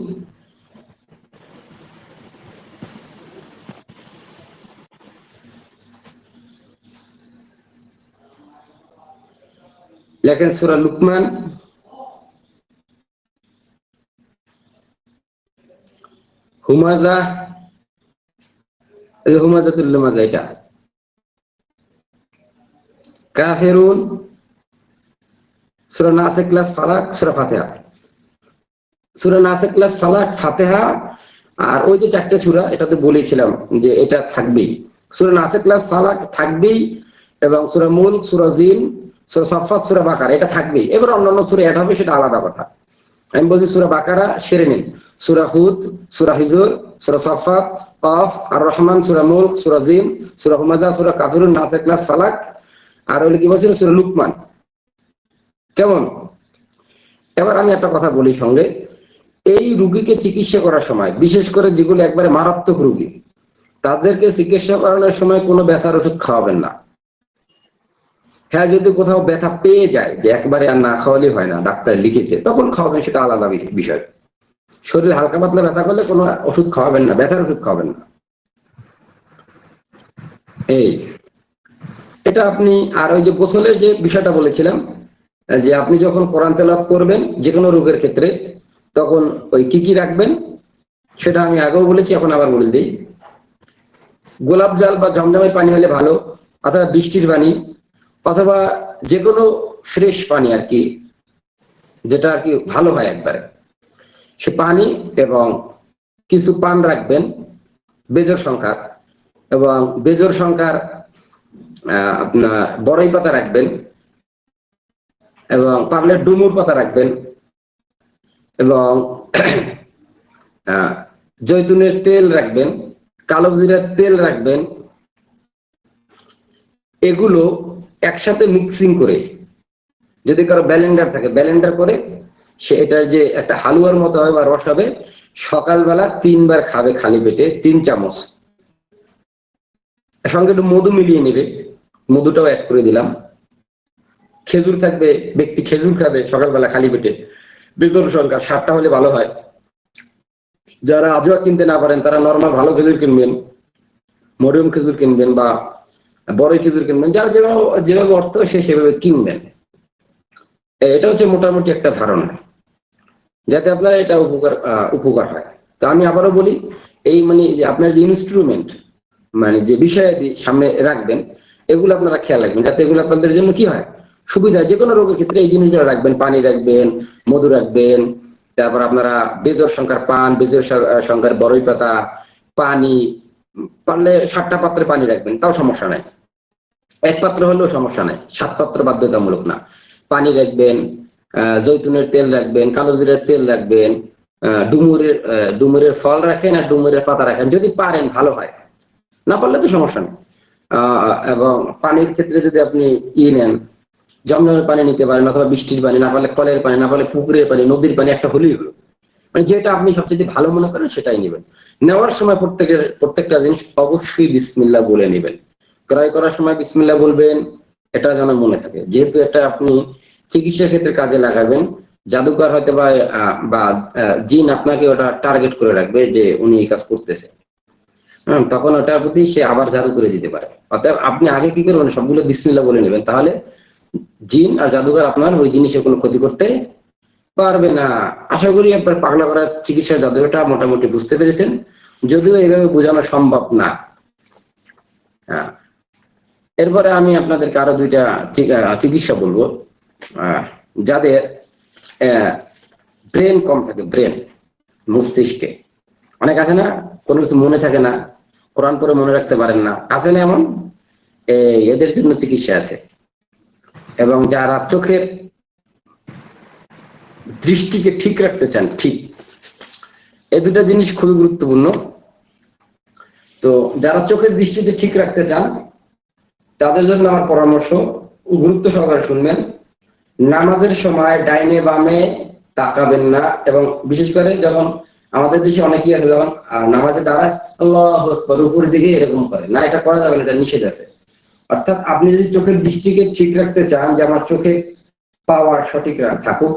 লেখেন সূরা লুকমান, হুমাজা, এই হুমাজাতুল লুমাজা, এটা কাফিরুন, সূরা নাস, ইখলাস, ফালাক, সূরা ফাতিহা। সূরা নাস, ইখলাস, ফালাক, ফাতিহা আর ওই যে চারটে সূরা, এটাতে বলেছিলাম যে এটা থাকবেই। সূরা নাস, ইখলাস, ফালাক থাকবেই, এবং সূরা মুলক, সূরা জিন, সূরা সাফাত, সূরা বাকারা, এটা থাকবেই। এবার অন্যান্য সূরা অ্যাড হবে, সেটা আলাদা কথা। আমি বলছি সূরা বাকারা সেরে নিন: সূরা হুদ, সূরা হিজর, সূরা সাফাত, কফ, আর রহমান, সূরা মুলক, সূরা জিন, সূরা হুমাজা, সূরা কাফিরুন, নাস, ইখলাস, ফালাক, আর ওই কি বলছিল সূরা লুকমান। কেমন? এবার আমি একটা কথা বলি সঙ্গে, এই রোগীকে চিকিৎসা করার সময়, বিশেষ করে যেগুলো একবারে মারাত্মক রোগী, তাদেরকে চিকিৎসা করানোর সময় কোনো ব্যথার ওষুধ খাওয়াবেন না। হ্যাঁ, যদি কোথাও ব্যথা পেয়ে যায় যে একবারে আর না খাওয়ালে হয় না, ডাক্তার লিখেছে, তখন খাওয়াবেন, সেটা আলাদা বিষয়। শরীর হালকা পাতলা ব্যথা করলে কোনো ওষুধ খাওয়াবেন না, ব্যথার ওষুধ খাওয়াবেন না। এই এটা আপনি, আর ওই যে গোসলের যে বিষয়টা বলেছিলাম, যে আপনি যখন কোরআন তেলাওয়াত করবেন যে কোনো রোগের ক্ষেত্রে, তখন ওই কি কি রাখবেন সেটা আমি আগেও বলেছি, এখন আবার বলে দিই। গোলাপ জল বা জমজমের পানি হলে ভালো, অথবা বৃষ্টির পানি, অথবা যে কোনো ফ্রেশ পানি আর কি, যেটা আর কি ভালো হয় একবারে, সে পানি। এবং কিছু পান রাখবেন বেজোর সংখ্যার, এবং বেজোর সংখ্যার আপনার বড়ই পাতা রাখবেন, এবং পারলে ডুমুর পাতা রাখবেন, এবং জৈতুনের তেল রাখবেন, কালো জিরার তেল রাখবেন। এগুলো একসাথে মিক্সিং করে, যদি কারো ব্লেন্ডার থাকে ব্লেন্ডার করে, সে এটার যে একটা হালুয়ার মতো হবে বা রস হবে, সকালবেলা 3 বার খাবে খালি পেটে, 3 চামচ। সঙ্গে একটু মধু মিলিয়ে নেবে, মধুটাও অ্যাড করে দিলাম। খেজুর থাকবে, ব্যক্তি খেজুর খাবে সকালবেলা খালি পেটে, বেজোর সংখ্যা 7টা হলে ভালো হয়। যারা আজওয়া কিনতে না পারেন, তারা নরমাল ভালো খেজুর কিনবেন, মরিয়ম খেজুর কিনবেন বা বড়ই খেজুর কিনবেন, যার যেভাবে অর্থ সে সেভাবে কিনবেন। এটা হচ্ছে মোটামুটি একটা ধারণা, যাতে আপনার এটা উপকার হয়। তো আমি আবারও বলি, এই মানে যে আপনার যে ইনস্ট্রুমেন্ট, মানে যে বিষয়াদি সামনে রাখবেন, এগুলো আপনারা খেয়াল রাখবেন, যাতে এগুলো আপনাদের জন্য কি হয়, সুবিধা। যে কোনো রোগের ক্ষেত্রে এই জিনিসগুলো রাখবেন, পানি রাখবেন, মধু রাখবেন, তারপর আপনারা বেজোর সংখ্যার পান, বেজোর সংখ্যার বড়ই পাতা, পানি, পারলে 7টা পাত্রে পানি রাখবেন, তাও সমস্যা নাই। 1 পাত্র হলেও সমস্যা নাই, 7 পাত্র বাধ্যতামূলক না। পানি রাখবেন, জৈতুনের তেল রাখবেন, কালো জিরার তেল রাখবেন, ডুমুরের ফল রাখেন আর ডুমুরের পাতা রাখেন, যদি পারেন ভালো হয়, না পারলে তো সমস্যা নেই। এবং পানির ক্ষেত্রে যদি আপনি নেন, জমজমের পানি নিতে পারেন, অথবা বৃষ্টির পানি, না পারলে কলের পানি, না পারলে পুকুরের পানি, নদীর পানি, একটা হলেই হলো। মানে যেটা আপনি সবচেয়ে ভালো মনে করেন সেটাই নেবেন। নেওয়ার সময় প্রত্যেকটা জিনিস অবশ্যই বিসমিল্লাহ বলে নেবেন। ক্রয় করার সময় বিসমিল্লাহ বলবেন, এটা যেন মনে থাকে, যেহেতু এটা আপনি চিকিৎসার ক্ষেত্রে কাজে লাগাবেন। জাদুকর হয়তো বা জিন আপনাকে ওটা টার্গেট করে রাখবে যে উনি এই কাজ করতেছে, তখন ওটার প্রতি সে আবার জাদু করে দিতে পারে। অতএব আপনি আগে কি করবেন, সবগুলো বিসমিল্লাহ বলে নেবেন, তাহলে জিন আর জাদুকর আপনার ওই জিনিসের কোনো ক্ষতি করতে পারবে না। আশা করি আপনার পাগলা করার চিকিৎসা জাদুটা মোটামুটি বুঝতে পেরেছেন, যদিও এইভাবে বোঝানো সম্ভব না। এরপরে আমি আপনাদেরকে আরো 2টা চিকিৎসা বলবো, যাদের ব্রেন কম থাকে, ব্রেন, মস্তিষ্কে অনেক আছে না, কোনো কিছু মনে থাকে না, কোরআন পড়ে মনে রাখতে পারেন না, আছে না এমন? এদের জন্য চিকিৎসা আছে। এবং যারা চোখের দৃষ্টিকে ঠিক রাখতে চান, ঠিক, এই 2টা জিনিস খুবই গুরুত্বপূর্ণ। তো যারা চোখের দৃষ্টিতে ঠিক রাখতে চান, তাদের জন্য আমার পরামর্শ, গুরুত্ব সহকারে শুনবেন। নামাজের সময় ডাইনে বামে তাকাবেন না, এবং বিশেষ করে যখন আমাদের দেশে অনেকেই আছে, যখন নামাজে দাঁড়ায় আল্লাহু আকবার উপরের দিকে এরকম করে না, এটা করা যাবে না, এটা নিষেধ আছে। অর্থাৎ আপনি যদি চোখের দৃষ্টিকে ঠিক রাখতে চান, যে আমার চোখে পাওয়ার সঠিক থাকুক,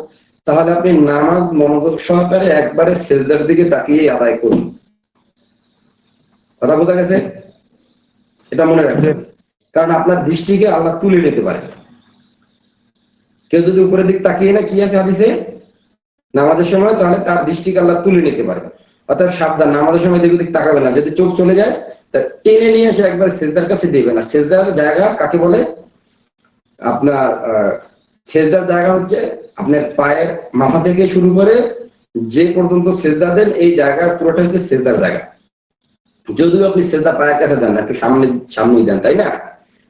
তাহলে আপনি নামাজ মনোযোগ সহকারে একবারে সিজদার দিকে তাকিয়ে আদায় করুন। কথা বোঝা গেছে? এটা মনে রাখবেন, কারণ আপনার দৃষ্টিকে আল্লাহ তুলে নিতে পারে। কেউ যদি উপরের দিকে তাকিয়ে না, কি আছে হাদিসে, নামাজের সময়, তাহলে তার দৃষ্টিকে আল্লাহ তুলে নিতে পারে। অর্থাৎ সাবধান, নামাজের সময় দিক দিক তাকাবে না। যদি চোখ চলে যায়, তা টেনে নিয়ে এসে একবার সিজদার কাছে দিবেন। আর সিজদার জায়গা কাকে বলে, আপনার সিজদার জায়গা হচ্ছে আপনার পায়ের মাথা থেকে শুরু করে যে পর্যন্ত সিজদা দেন, এই জায়গা পুরোটা হচ্ছে সিজদার জায়গা। যদিও আপনি সিজদা পায়ের কাছে দেন না, একটু সামনেই দেন, তাই না?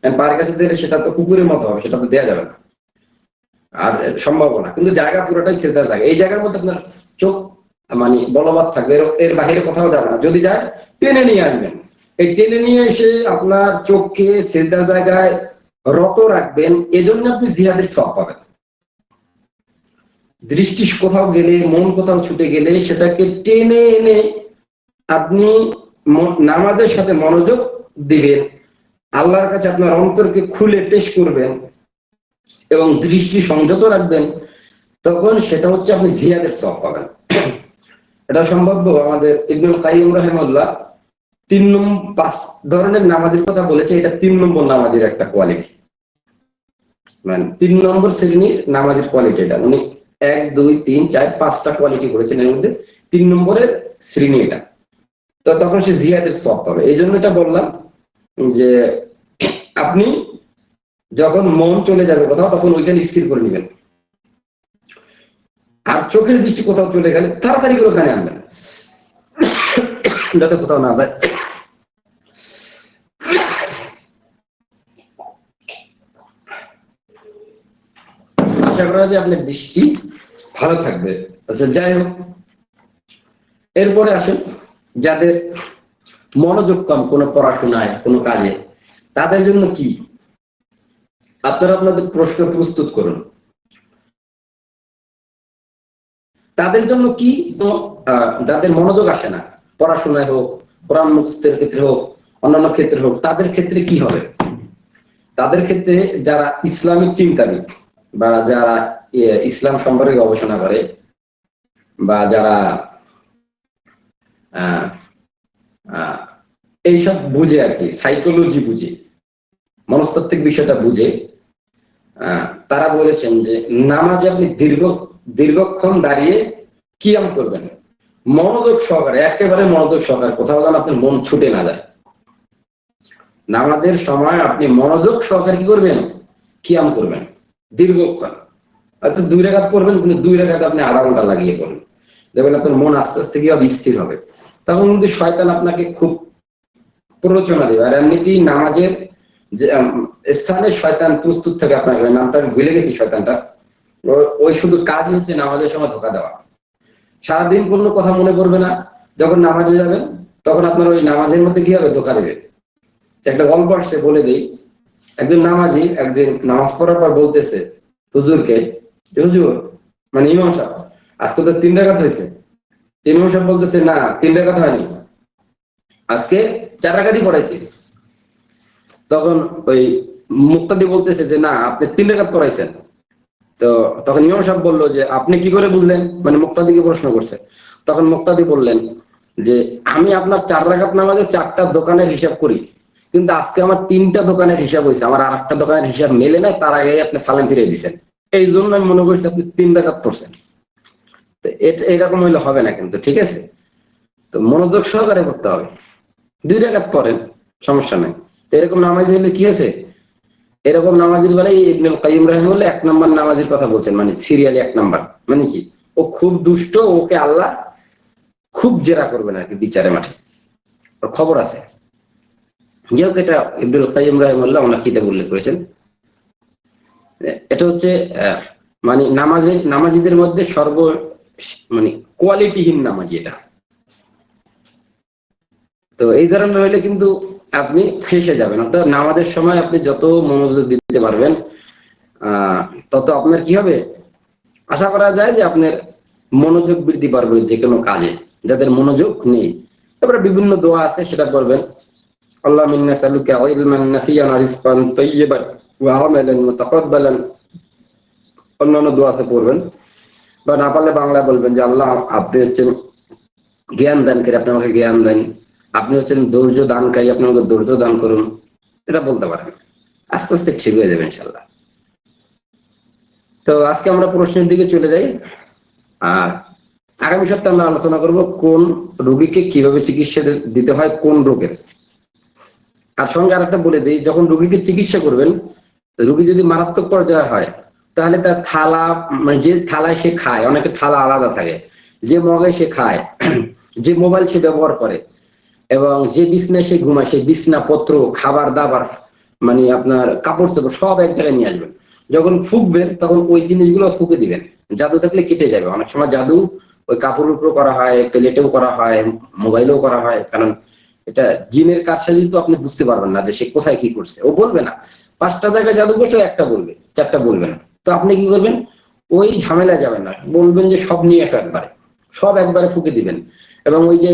পায়ের কাছে দিলে সেটা তো কুকুরের মতো হবে, সেটা তো দেওয়া যাবে না, আর সম্ভাবনা, কিন্তু জায়গা পুরোটাই সিজদার জায়গা। এই জায়গার মধ্যে আপনার চোখ মানে বলবৎ থাকবে, এর বাইরে কোথাও যাবে না। যদি যায়, টেনে নিয়ে আসবেন। এই টেনে নিয়ে এসে আপনার চোখকে সিজদার জায়গায় রত রাখবেন, এজন্য আপনি জিহাদের সওয়াব পাবেন। দৃষ্টি কোথাও গেলে, মন কোথাও ছুটে গেলে, সেটাকে টেনে এনে আপনি নামাজের সাথে মনোযোগ দিবেন, আল্লাহর কাছে আপনার অন্তরকে খুলে পেশ করবেন এবং দৃষ্টি সংযত রাখবেন, তখন সেটা হচ্ছে আপনি জিহাদের সওয়াব পাবেন। এটা সম্ভব। আমাদের ইবনুল কাইয়িম রাহিমাহুল্লাহ 5 ধরনের নামাজের কথা বলেছে, এটা 3 নম্বর নামাজের একটা কোয়ালিটি, মানে 3 নম্বর শ্রেণীর নামাজের কোয়ালিটি এটা। উনি 1, 2, 3, 4, 5টা কোয়ালিটি করেছেন, এর মধ্যে 3 নম্বরের শ্রেণী এটা। তো তখন সে জিহাদের সওয়াব পাবে। এই জন্য এটা বললাম যে আপনি যখন মন চলে যাবে কোথাও, তখন ওইখানে স্থির করে নেবেন। আর চোখের দৃষ্টি কোথাও চলে গেলে তাড়াতাড়ি করে ওখানে আনবেন, যাতে কোথাও না যায়। আশা করা যায় আপনার দৃষ্টি ভালো থাকবে। আচ্ছা, যাই হোক, এরপরে আসেন যাদের মনোযোগ কম কোনো পড়াশোনায়, কোনো কাজে, তাদের জন্য কি? আপনারা আপনাদের প্রশ্ন প্রস্তুত করুন। তাদের জন্য কি? যাদের মনোযোগ আসে না, পড়াশোনায় হোক, কোরআন মুখস্থের ক্ষেত্রে হোক, অন্যান্য ক্ষেত্রে হোক, তাদের ক্ষেত্রে কি হবে? তাদের ক্ষেত্রে যারা ইসলামিক চিন্তাবিদ বা যারা ইসলাম সম্পর্কে গবেষণা করে, বা যারা এইসব বুঝে আর কি, সাইকোলজি বুঝে, মনস্তাত্ত্বিক বিষয়টা বুঝে তারা বলেছেন যে নামাজে আপনি দীর্ঘক্ষণ দাঁড়িয়ে কিয়াম করবেন মনোযোগ সহকারে, একেবারে মনোযোগ সহকারে, কোথাও যেন আপনার মন ছুটে না যায়। নামাজের সময় আপনি মনোযোগ সহকারে কি করবেন? কিয়াম করবেন দীর্ঘক্ষণ। হয়তো 2 রাকাত পড়বেন, কিন্তু 2 রাকাত আপনি আধা ঘন্টা লাগিয়ে পড়বেন, দেখবেন আপনার মন আস্তে আস্তে কি হবে? স্থির হবে। তখন কিন্তু শয়তান আপনাকে খুব প্ররোচনা দেবে। আর এমনিতেই নামাজের যে স্থানে শয়তান প্রস্তুত থাকে আপনাকে, নামটা আমি ভুলে গেছি শয়তানটা, ওই শুধু কাজই হচ্ছে নামাজের সময় ধোঁকা দেওয়া। সারাদিন কোনো কথা মনে করবে না, যখন নামাজে যাবেন তখন আপনার ওই নামাজের মধ্যে কি হবে? ধোঁকা দেবে। একটা গল্প আসছে, বলে দেই। একজন নামাজি একদিন নামাজ পড়ার পর বলতেছে হুজুরকে, হুজুর মানে ইমাম সাহেব, আজকে তো 3 রাকাত হয়েছে। ইমাম সাহেব বলতেছে, না 3 রাকাত হয়নি, আজকে 4 রাকাতই পড়াইছি। তখন ওই মুক্তাদি বলতেছে যে না, আপনি 3 রাকাত পড়াইছেন। তো তখন ইমাম সাহেব বললো যে আপনি কি করে বুঝলেন? মানে মুক্তাদিকে প্রশ্ন করছে। তখন মুক্তাদি বললেন যে আমি আপনার 4 রাকাত নামাজে 4টা দোকানের হিসাব করি, কিন্তু আজকে আমার 3টা দোকানের হিসাব হয়েছে, আমার আর একটা দোকানের হিসাব মেলে না, তার আগে আপনি সালাম ফিরিয়ে দিচ্ছেন, এই জন্য আমি মনে করছি আপনি 3 রাকাত পড়ছেন। তো এরকম হইলে হবে না কিন্তু, ঠিক আছে? তো মনোযোগ সহকারে করতে হবে। 2 রাকাত পড়েন, সমস্যা নাই। তো এরকম নামাজ হলে কি হয়েছে? এরকম নামাজের বেলায় ইবনুল কাইয়িম রাহিমাহুল্লাহ 1 নম্বর নামাজের কথা বলছেন, মানে সিরিয়ালি 1 নম্বর। মানে কি? ও খুব দুষ্ট, ওকে আল্লাহ খুব জেরা করবেন আর কি বিচারে মাঠে, ওর খবর আছে। যাই হোক, এটা ইবনুল কাইয়িম রাহিমাহুল্লাহ ওনার কিতাবে উল্লেখ করেছেন। এটা হচ্ছে মানে নামাজিদের মধ্যে মানে কোয়ালিটিহীন নামাজি এটা। তো এই ধরনের হইলে কিন্তু আপনি ফেঁসে যাবেন। অর্থাৎ নামাজের সময় আপনি যত মনোযোগ দিতে পারবেন তত আপনার কি হবে? আশা করা যায় যে আপনার মনোযোগ বৃদ্ধি পাবে যে কোনো কাজে। যাদের মনোযোগ নেই, তারপরে বিভিন্ন দোয়া আছে, সেটা করবেন। আল্লাহুম্মা ইন্নী আসআলুকা ইলমান নাফিয়ান ওয়া রিজকান তাইয়্যিবান ওয়া আমালান মুতাকাব্বালান। অন্যান্য দোয়া আছে, পড়বেন। বা না পারলে বাংলায় বলবেন যে আল্লাহ, আপনি হচ্ছেন জ্ঞান দানকারী, আপনি আমাকে জ্ঞান দেন। আপনি হচ্ছেন ধৈর্য দানকারী, আপনি আমাকে ধৈর্য দান করুন। এটা বলতে পারেন, আস্তে আস্তে ঠিক হয়ে যাবে ইনশাআল্লাহ। তো আজকে আমরা প্রশ্নের দিকে চলে যাই। আর আগামী সপ্তাহে আমরা আলোচনা করব কোন রোগীকে কিভাবে চিকিৎসা দিতে হয়, কোন রোগের। আর সঙ্গে আরেকটা বলে দিই, যখন রোগীকে চিকিৎসা করবেন, রোগী যদি মারাত্মক পর্যায়ে হয়, তাহলে তার থালা, মানে যে থালায় সে খায়, অনেকের থালা আলাদা থাকে, যে মগে সে খায়, যে মোবাইল সে ব্যবহার করে, এবং যে বিছনায় সে ঘুমায়, সেই বিছনাপত্র, খাবার দাবার, মানে আপনার কাপড় চাপড় সব এক জায়গায় নিয়ে আসবেন। যখন ফুঁকবেন তখন ওই জিনিসগুলো ফুঁকে দিবেন। জাদু থাকলে কেটে যাবে। অনেক সময় জাদু ওই কাপড়ের উপর করা হয়, প্লেটেও করা হয়, মোবাইলেও করা হয়। কারণ এটা জিনের কারসাজি, তো আপনি বুঝতে পারবেন না যে সে কোথায় কি করছে। ও বলবে না 5টা জায়গায় জাদু করছে, একটা বলবে, 4টা বলবে না। তো আপনি কি করবেন? ওই ঝামেলায় যাবেন না, বলবেন যে সব নিয়ে আসো একবারে, সব একবারে ফুঁকে দিবেন। এবং ওই যে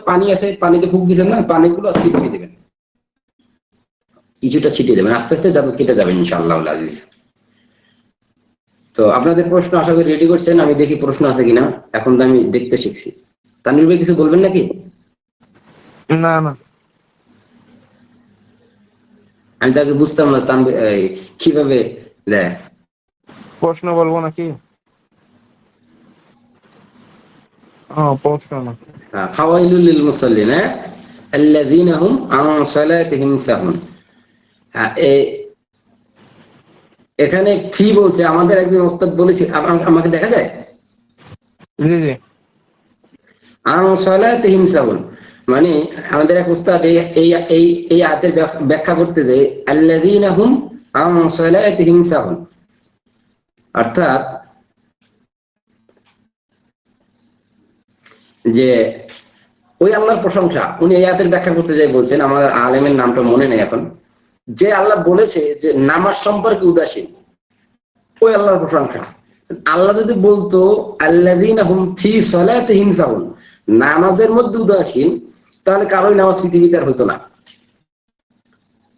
পানি আছে, পানিতে ফুঁক দিচ্ছেন না, পানিগুলো ছিটিয়ে দিবেন, কিছুটা ছিটিয়ে দেবেন। আস্তে আস্তে জাদু কেটে যাবেন ইনশাআল্লাহ আজিজ। তো আপনাদের প্রশ্ন আশা করি রেডি করছেন। আমি দেখি প্রশ্ন আছে কিনা, এখন তো আমি দেখতে শিখছি। তানভীর ভাই কিছু বলবেন নাকি? না না, আমি তাকে বুঝতাম না তানভীর কিভাবে দেয়। প্রশ্ন বলবো নাকি? প্রশ্ন না। ফাওয়াইলুল লিল মুসাল্লিন আল্লাযীনা হুম আন সালাতিহিম সাহুন। এখানে ফি বলছে, আমাদের একজন ওস্তাদ বলেছে, আমাকে দেখা যায়? জি জি। আন সালাতিহিম সাহুন মানে আমাদের এক ওস্তাদ এই আয়াতের ব্যাখ্যা করতে যে আল্লাযীনা হুম আন সালাতিহিম সাহুন, অর্থাৎ যে ওই আল্লাহর প্রশংসা। উনি এই আয়াতের ব্যাখ্যা করতে যাই বলছেন, আমার আলেমের নামটা মনে নেই এখন, যে আল্লাহ বলেছে যে নামাজ সম্পর্কে উদাসীন, ওই আল্লাহর প্রশংসা। আল্লাহ যদি বলতো আল্লাযীনা হুম ফি সালাতিহিম সাহুন, নামাজের মধ্যে উদাসীন, তাহলে কারোই নামাজ পৃথিবীতে আর হইতো না।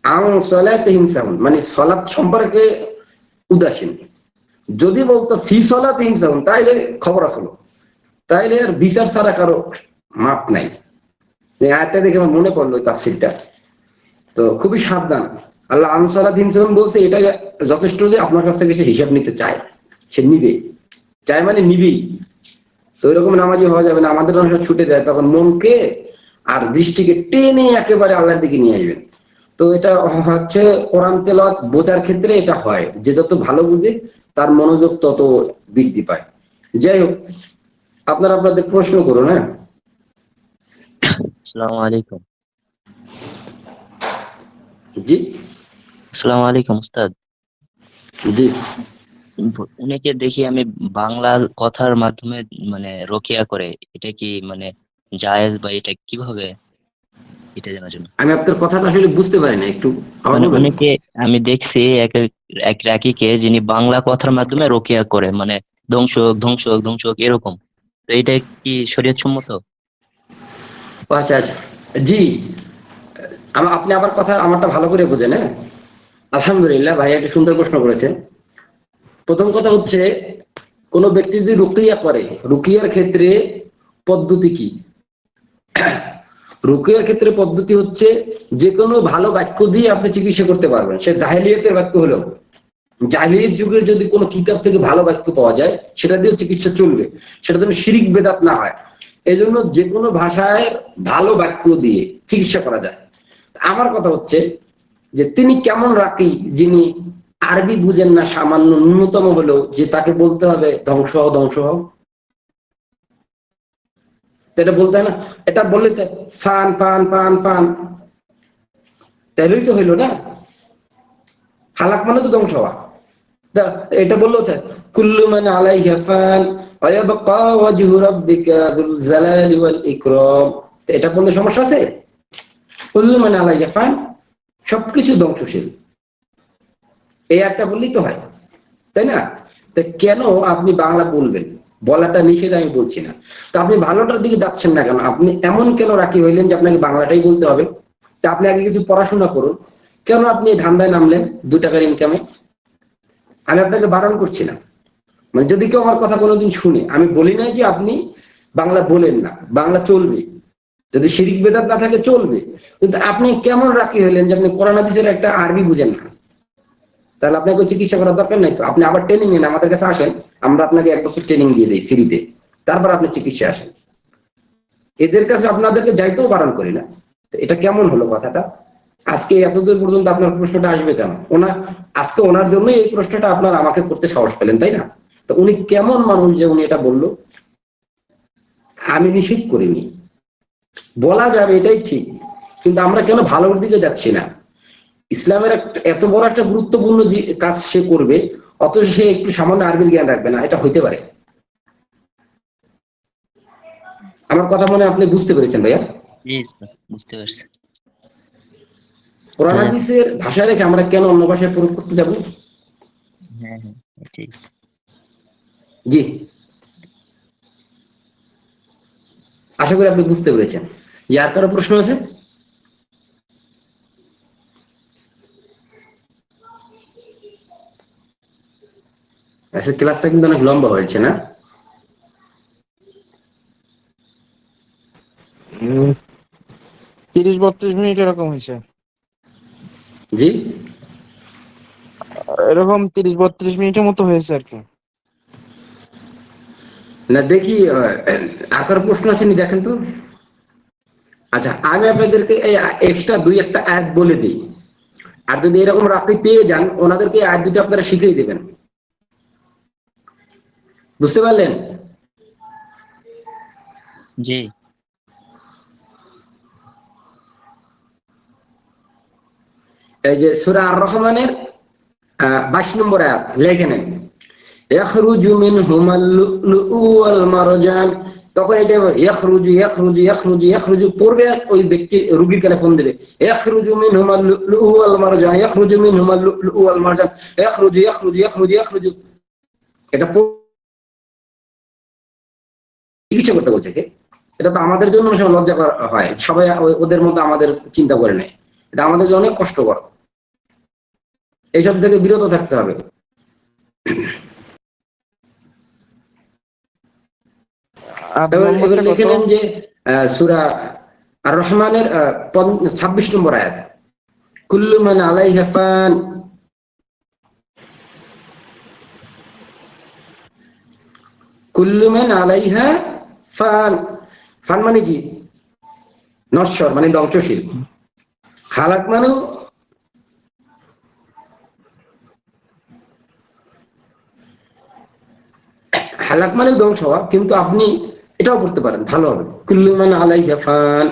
আন সালাতিহিম সাহুন মানে সালাত সম্পর্কে উদাসীন। যদি বলতো ফি সালাতিহিম সাহুন, তাইলে খবর আসলো, তাইলে আর বিচার ছাড়া কারো মাপ নাই। এই আয়াতটা দেখে আমার মনে পড়লো তাফসীরটা। তো খুবই সাবধান। আল্লাহ আনসালা দিন যখন বলছে, এটা যথেষ্ট যে আপনার কাছ থেকে সে হিসাব নিতে চায়, সে নিবে, চায় মানে নিবেই। তো ওইরকম নামাজি হওয়া যাবে না, আমাদের অনেক ছুটে যায়, তখন মনকে আর দৃষ্টিকে টেনে একেবারে আল্লাহর দিকে নিয়ে আসবেন। তো এটা হচ্ছে কোরআন তেলাওয়াত বোঝার ক্ষেত্রে এটা হয়, যে যত ভালো বুঝে তার মনোযোগ তত বৃদ্ধি পায়। যাই হোক, আপনারা আপনাদের প্রশ্ন করুন। হ্যাঁ, আসসালামু আলাইকুম। জি আসসালামু আলাইকুম উস্তাদ। জি। অনেকে দেখি আমি বাংলার কথার মাধ্যমে মানে রোকেয়া করে, এটা কি মানে জায়েজ বা এটা কিভাবে, এটা জানার জন্য। আমি আপনার কথাটা আসলে বুঝতে পারি না, একটু আবার মানে বলবেন? অনেকে আমি দেখছি এক রাকিকে যিনি বাংলা কথার মাধ্যমে রোকেয়া করে, মানে ধ্বংসক ধ্বংসক ধ্বংসক এরকম। তো এটা কি শরীয়ত সম্মত? ও আচ্ছা আচ্ছা, জি। আপনি আবার কথা আমারটা ভালো করে বোঝেন। হ্যাঁ, আলহামদুলিল্লাহ, ভাই একটা সুন্দর প্রশ্ন করেছেন। প্রথম কথা হচ্ছে, কোন ব্যক্তি যদি রুকিয়া করে, রুকিয়ার ক্ষেত্রে পদ্ধতি কি? রুকিয়ার ক্ষেত্রে পদ্ধতি হচ্ছে, যে কোনো ভালো বাক্য দিয়ে আপনি চিকিৎসা করতে পারবেন, সে জাহেলিয়াতের বাক্য হলেও। জাহেলিয়াত যুগের যদি কোনো কিতাব থেকে ভালো বাক্য পাওয়া যায়, সেটা দিয়েও চিকিৎসা চলবে, সেটা যেন শিরিক বেদাত না হয়। এই জন্য যে কোনো ভাষায় ভালো বাক্য দিয়ে চিকিৎসা করা যায়। আমার কথা হচ্ছে যে, তিনি কেমন রাকি, যিনি আরবি বুঝেন না সামান্য ন্যূনতম হলেও, যে তাকে বলতে হবে ধ্বংস হও ধ্বংস হও? এটা বলতে হয় না? এটা বললে তো ফান ফান ফান ফান, তাহলেই তো হইলো না? হালাক মানে তো ধ্বংস হওয়া। এটা বললো তো, কুল্লু মান আলাইহা ফান ওয়া ইয়াবকা ওয়াজহু রাব্বিকা যুল জালালি ওয়াল ইকরাম। এটা বললে সমস্যা আছে? কুল্লু মান আলাইহা ফান, সবকিছু ধ্বংসশীল, এই একটা বললেই তো হয়, তাই না? তো কেন আপনি বাংলা বলবেন? বলাটা নিষেধ আমি বলছি না, তো আপনি ভালোটার দিকে যাচ্ছেন না কেন? আপনি এমন কেন রাখি হইলেন যে আপনাকে বাংলাটাই বলতে হবে? তা আপনি আগে কিছু পড়াশোনা করুন। কেন আপনি এই ধান্দায় নামলেন 2 টাকার ইনকামে? আমি আপনাকে বারণ করছি না। মানে যদি কেউ আমার কথা কোনোদিন শুনে, আমি বলি নাই যে আপনি বাংলা বলেন না, বাংলা চলবে, যদি শিরিক বেদাত না থাকে চলবে। কিন্তু আপনি কেমন রাখি হইলেন যে আপনি কোরআন হাদিসের একটা আরবি বুঝেন না? তাহলে আপনাকে চিকিৎসা করার দরকার নাই তো। আপনি আবার ট্রেনিং নেন, আমাদের কাছে আসেন, আমরা আপনাকে 1 বছর ট্রেনিং দিয়ে দিই ফ্রিতে, তারপর আপনি চিকিৎসা আসেন। এদের কাছে আপনাদেরকে যাইতেও বারণ করি না। তো এটা কেমন হলো কথাটা? আজকে এতদূর পর্যন্ত আপনার প্রশ্নটা আসবে কেন? আজকে ওনার জন্যই এই প্রশ্নটা আপনার আমাকে করতে সাহস পেলেন, তাই না? তো উনি কেমন মানুষ যে উনি এটা বললো? আমি নিষেধ করিনি, বলা যাবে, এটাই ঠিক, কিন্তু আমরা কেন ভালোর দিকে যাচ্ছি না? ইসলামের এত বড় একটা গুরুত্বপূর্ণ কাজ সে করবে, অথচ সে একটু সামান্য আরবির জ্ঞান রাখবে না, এটা হইতে পারে? আমার কথা মনে আপনি বুঝতে পেরেছেন ভাইয়া? জি স্যার, বুঝতে পারছি। কোরআন হ্যাঁ হাদিসের ভাষায় রেখে আমরা কেন অন্য ভাষায় প্রয়োগ করতে যাব? হ্যাঁ হ্যাঁ, ঠিক। জি, আশা করি আপনি বুঝতে পেরেছেন। যে আর কারো প্রশ্ন আছে? আচ্ছা, ক্লাসটা কিন্তু অনেক লম্বা হয়েছে না? 30-32 মিনিট এরকম হয়েছে। জি, এরকম 30-32 মিনিটের মতো হয়েছে আর কি। না দেখি আর কারো প্রশ্ন আসেনি, দেখেন তো। আচ্ছা, আমি আপনাদেরকে এই এক্সট্রা 2-1টা আয়াত বলে দিই, আর যদি এরকম রাস্তায় পেয়ে যান, ওনাদেরকে আয়াত দুটো আপনারা শিখিয়ে দেবেন। বুঝতে পারলেন? জি। এই যে সূরা আর রহমানের 22 নম্বর আয়াত লিখে নেন, ইয়াখরুজু মিনহুমাল লুলু ওয়াল মারজান। তখন এটা ইয়াখরুজু ইয়াখরুজু ইয়াখরুজু ইয়াখরুজু পড়বে, ওই ব্যক্তি রোগীর কানে ফোন দিবে, ইয়াখরুজু মিনহুমাল লুলু ওয়াল মারজান, ইয়াখরুজু মিনহুমাল লুলু ওয়াল মারজান, ইয়াখরুজু ইয়াখরুজু ইয়াখরুজু ইয়াখরুজু। এটা চিকিৎসা করতে বলছে কে? এটা তো আমাদের জন্য অনেক সময় লজ্জা হয়, সবাই ওদের মতো আমাদের চিন্তা করে নেয়। এটা আমাদের জন্য অনেক কষ্টকর, এইসব থেকে বিরত থাকতে হবে। আর এবার নম্বরটা কত? লিখে নেন যে সূরা আর রহমানের 26 নম্বর আয়াত, কুল্লু মান আলাইহা ফান, কুল্লু মান আলাইহা ফান। ফান মানে কি? নশ্বর, মানে ধ্বংসশীল। খালাক মানে হালাক মানে ধ্বংস হওয়া, কিন্তু আপনি এটাও পড়তে পারেন, ভালো হবে। কুল্লু মান আলাইহা ফান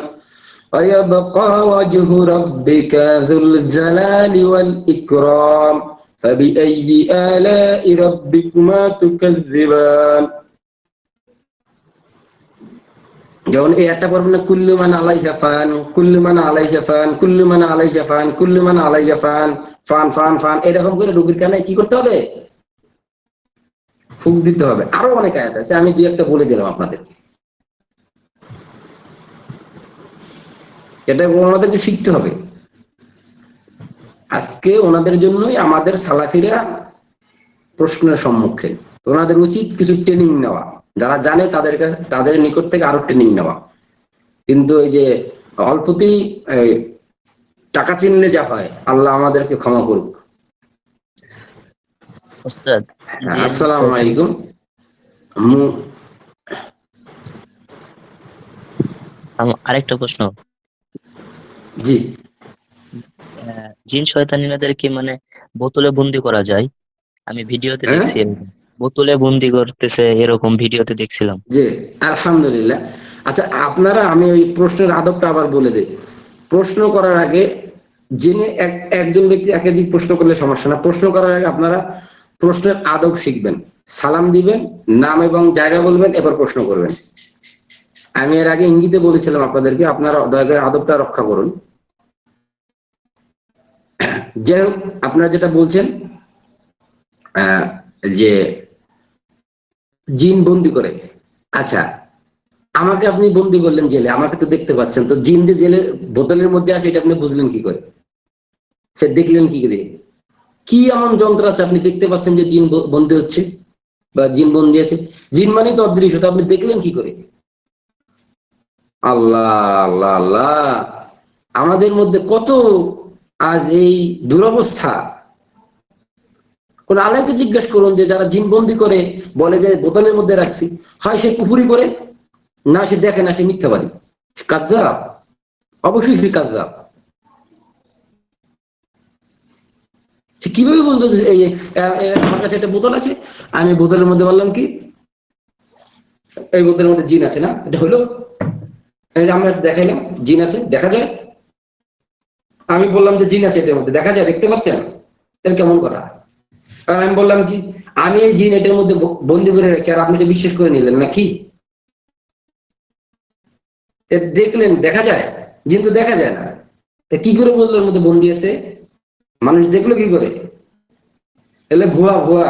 ওয়ায়াবকা ওয়াজহু রাব্বিকা যুল জালালি ওয়াল ইকরাম ফাবিআইয়ি আলাই রাব্বিকুমা তুকাজ্জিবান। যখন এই একটা পড়বেন না, কুল্লু মান আলাইহা ফান, কুল্লু মান আলাইহা ফান, কুল্লু মান আলাইহা ফান, কুল্লু মান আলাইহা ফান, ফান ফান ফান, এরকম করে রোগীর কানে কি করতে হবে? ফুক দিতে হবে। আরো অনেক আয়াত আছে, আমি দুই একটা বলে দিলাম আপনাদেরকে। এটা ওনাদেরকে শিখতে হবে। আজকে ওনাদের জন্যই আমাদের সালাফিরা প্রশ্নের সম্মুখীন। ওনাদের উচিত কিছু ট্রেনিং নেওয়া, যারা জানে তাদের নিকট থেকে আরো ট্রেনিং নেওয়া। কিন্তু এই যে অল্পতেই টাকা চিনলে যা হয়, আল্লাহ আমাদেরকে ক্ষমা করুক। ওস্তাদ, জি, আসসালামু আলাইকুম। আরেকটা প্রশ্ন। জি, জিন শয়তানিদেরকে মানে বোতলে বন্দি করা যায়? আমি ভিডিওতে দেখছি এরকম। বোতলে বন্দি করতেছে, এরকম ভিডিওতে দেখছিলাম। জি, আলহামদুলিল্লাহ। আচ্ছা, আপনারা, আমি ওই প্রশ্নের আদবটা আবার বলে দিই। প্রশ্ন করার আগে জেনে একজন ব্যক্তি একাধিক প্রশ্ন করলে সমস্যা না। প্রশ্ন করার আগে আপনারা প্রশ্নের আদব শিখবেন, সালাম দিবেন, নাম এবং জায়গা বলবেন, এবার প্রশ্ন করবেন। আমি এর আগে ইঙ্গিতে বলেছিলাম আপনাদেরকে, আপনারা দয়া করে আদবটা রক্ষা করুন। যাই হোক, আপনারা যেটা বলছেন যে জিন বন্দি করে, আচ্ছা, আমাকে আপনি বন্দি করলেন জেলে, আমাকে তো দেখতে পাচ্ছেন, তো জিন যে জেলে বোতলের মধ্যে আছে এটা আপনি বুঝলেন কি করে? সে দেখলেন কি করে? কি এমন যন্ত্র আছে আপনি দেখতে পাচ্ছেন যে জিন বন্দি হচ্ছে বা জিন বন্দি আছে? জিন মানেই তো অদৃশ্য, তো আপনি দেখলেন কি করে? আল্লাহ আল্লাহ আল্লাহ, আমাদের মধ্যে কত আজ এই দুরবস্থা। কোন আলেমকে জিজ্ঞেস করুন যে যারা জিন বন্দি করে বলে যে বোতলের মধ্যে রাখছি, হয় সে কুফরি করে, না সে দেখে, না সে মিথ্যাবাদী, কাযযাব, অবশ্যই সে কাযযাব। সে কিভাবে বলতো যে এই আমার কাছে একটা বোতল আছে, আমি বোতলের মধ্যে বললাম কি এই বোতলের মধ্যে জিন আছে, না এটা হলো, আমরা দেখাইলাম জিন আছে, দেখা যায়। আমি বললাম যে জিন আছে এটার মধ্যে, দেখা যায়, দেখতে পাচ্ছেন? তাহলে কেমন কথা? আর আমি বললাম কি আমি এই জিন এটার মধ্যে বন্দি করে রাখছি, আর আপনি এটা বিশ্বাস করে নিলেন নাকি? দেখলেন দেখা যায়, জিন তো দেখা যায় না, তা কি করে বললো এর মধ্যে বন্দি আছে? মানুষ দেখলো কি করে? এলে ভুয়া ভুয়া,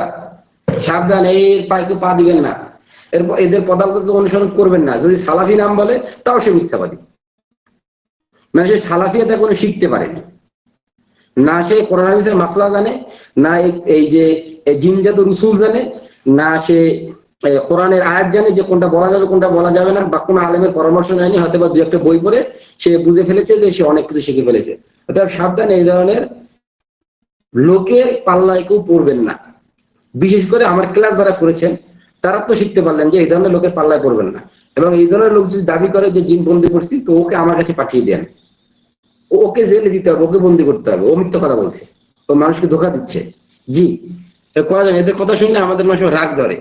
সাবধান, এর পায়ে পা দিবেন না, এদের পদাঙ্ককে অনুসরণ করবেন না। যদি সালাফি নাম বলে তাও সে মিথ্যাবাদী, মানে সে সালাফিয়াতে কোনো শিখতে পারেনি, না সে কোরআন হাদিসের মাসলা জানে, না এই যে জিনজাত রসুল জানে, না সে কোরআনের আয়াত জানে যে কোনটা বলা যাবে কোনটা বলা যাবে না, বা কোনো আলেমের পরামর্শ নেয়নি, হয়তো বা দু একটা বই পড়ে সে বুঝে ফেলেছে যে সে অনেক কিছু শিখে ফেলেছে। অর্থাৎ সাবধান, এই ধরনের লোকের পাল্লায় কেউ পড়বেন না। বিশেষ করে আমার ক্লাস যারা করেছেন তারা তো শিখতে পারলেন যে এই ধরনের লোকের পাল্লায় পড়বেন না। এবং এই ধরনের লোক যদি দাবি করে যে জিন বন্দি করছি, তো ওকে আমার কাছে পাঠিয়ে দেন, ওকে জেলে দিতে হবে, ওকে বন্দি করতে হবে, ও মিথ্যা কথা বলছে, ও মানুষকে ধোঁকা দিচ্ছে। জি, করা যাবে। এদের কথা শুনলে আমাদের মানুষ রাগ ধরে।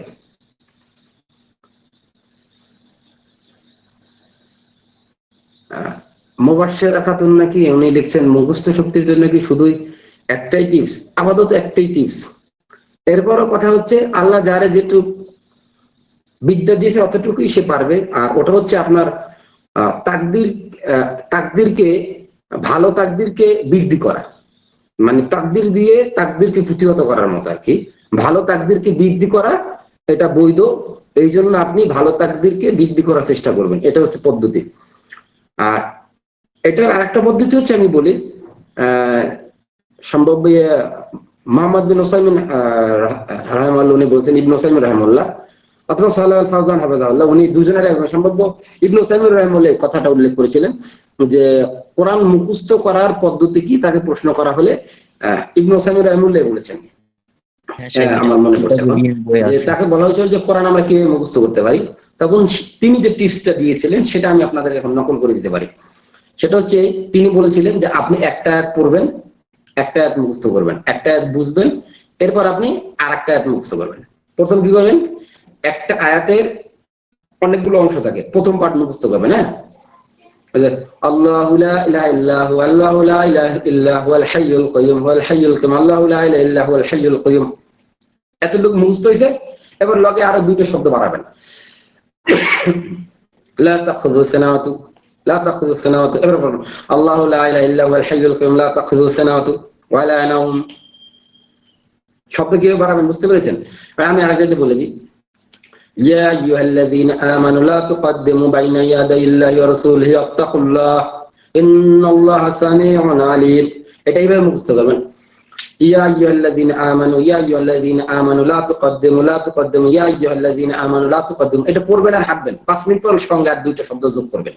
মুবাশশিরা খাতুন নাকি উনি লিখছেন মুখস্থ শক্তির জন্য কি শুধুই একটাই টিপস? আপাতত একটাই টিপস। এরপরও কথা হচ্ছে আল্লাহ যারে যেটুকু বিদ্যা দিয়েছে অতটুকুই সে পারবে। আর ওটা হচ্ছে আপনার তাকদিরকে, ভালো তাকদিরকে বৃদ্ধি করা, মানে তাকদির দিয়ে তাকদিরকে প্রতিহত করার মতো আর কি। ভালো তাকদিরকে বৃদ্ধি করা এটা বৈধ, এই জন্য আপনি ভালো তাকদিরকে বৃদ্ধি করার চেষ্টা করবেন, এটা হচ্ছে পদ্ধতি। আর এটার আরেকটা পদ্ধতি হচ্ছে, আমি বলি, সম্ভব মোহাম্মদ বিন উসাইমিন রাহিমাহুল্লাহ, উনি বলছেন, ইবনে উসাইমিন রাহিমাহুল্লাহ, অথবা সালেহ আল ফাওজান হাফেজাহুল্লাহ, উনি দুজনের একজন, সম্ভব ইবনে উসাইমিন রাহিমাহুল্লাহ কথাটা উল্লেখ করেছিলেন যে কোরআন মুখস্থ করার পদ্ধতি কি, তাকে প্রশ্ন করা হলে ইবনে উসাইমিন রাহিমাহুল্লাহ বলেছেন, আমার মনে পড়ছে এখন, যে তাকে বলা হয়েছিল যে কোরআন আমরা কিভাবে মুখস্থ করতে পারি, তখন তিনি যে টিপসটা দিয়েছিলেন সেটা আমি আপনাদের এখন নকল করে দিতে পারি। সেটা হচ্ছে তিনি বলেছিলেন যে আপনি একটা আয়াত পড়বেন, একটা আয়াত মুখস্থ করবেন, একটা আয়াত বুঝবেন, এরপর আপনি আর একটা আয়াত মুখস্থ করবেন। প্রথম কি করবেন, একটা আয়াতের অনেকগুলো অংশ থাকে, প্রথম পার্ট মুখস্থ করবেন। হ্যাঁ, আল্লাহু লা ইলাহা ইল্লাহু আল্লাহু লা ইলাহা ইল্লা হুয়াল হাইয়ুল কাইয়্যুম হুয়াল হাইয়ুল কাইয়্যুম আল্লাহু লা ইলাহা ইল্লা হুয়াল হাইয়ুল কাইয়্যুম, এতটুকু মুখস্থ হয়েছে। এবার লগে আরো দুটো শব্দ বাড়াবেন, লা তাখুযু সানাওয়াতু, লা তাখুযু সানাওয়াতু, এবার বলুন আল্লাহু লা ইলাহা ইল্লা হুয়াল হাইয়ুল কাইয়্যুম লা তাখুযু সানাওয়াতু ওয়া লা নাওম। শব্দ কিভাবে বাড়াবেন বুঝতে পেরেছেন? আমি আরেকটা বলে দিই, ইয়া আইয়ুহাল্লাযীনা আমানু লা তুকদ্দিমু বাইনা ইয়াদাইল্লাহি ওয়া রাসূলিহি ওয়াত্তাকুল্লাহ ইন্নাল্লাহা সামিউন আলীম। এটা এইভাবে মুখস্থ করবেন, ইয়া আইয়ুহাল্লাযীনা আমানু, ইয়া আইয়ুহাল্লাযীনা আমানু লা তুকদ্দিমু, লা তুকদ্দিমু, ইয়া আইয়ুহাল্লাযীনা আমানু লা তুকদ্দিমু। এটা পড়বেন আর হাঁটবেন, 5 মিনিট পর সঙ্গে আর দুইটা শব্দ যোগ করবেন,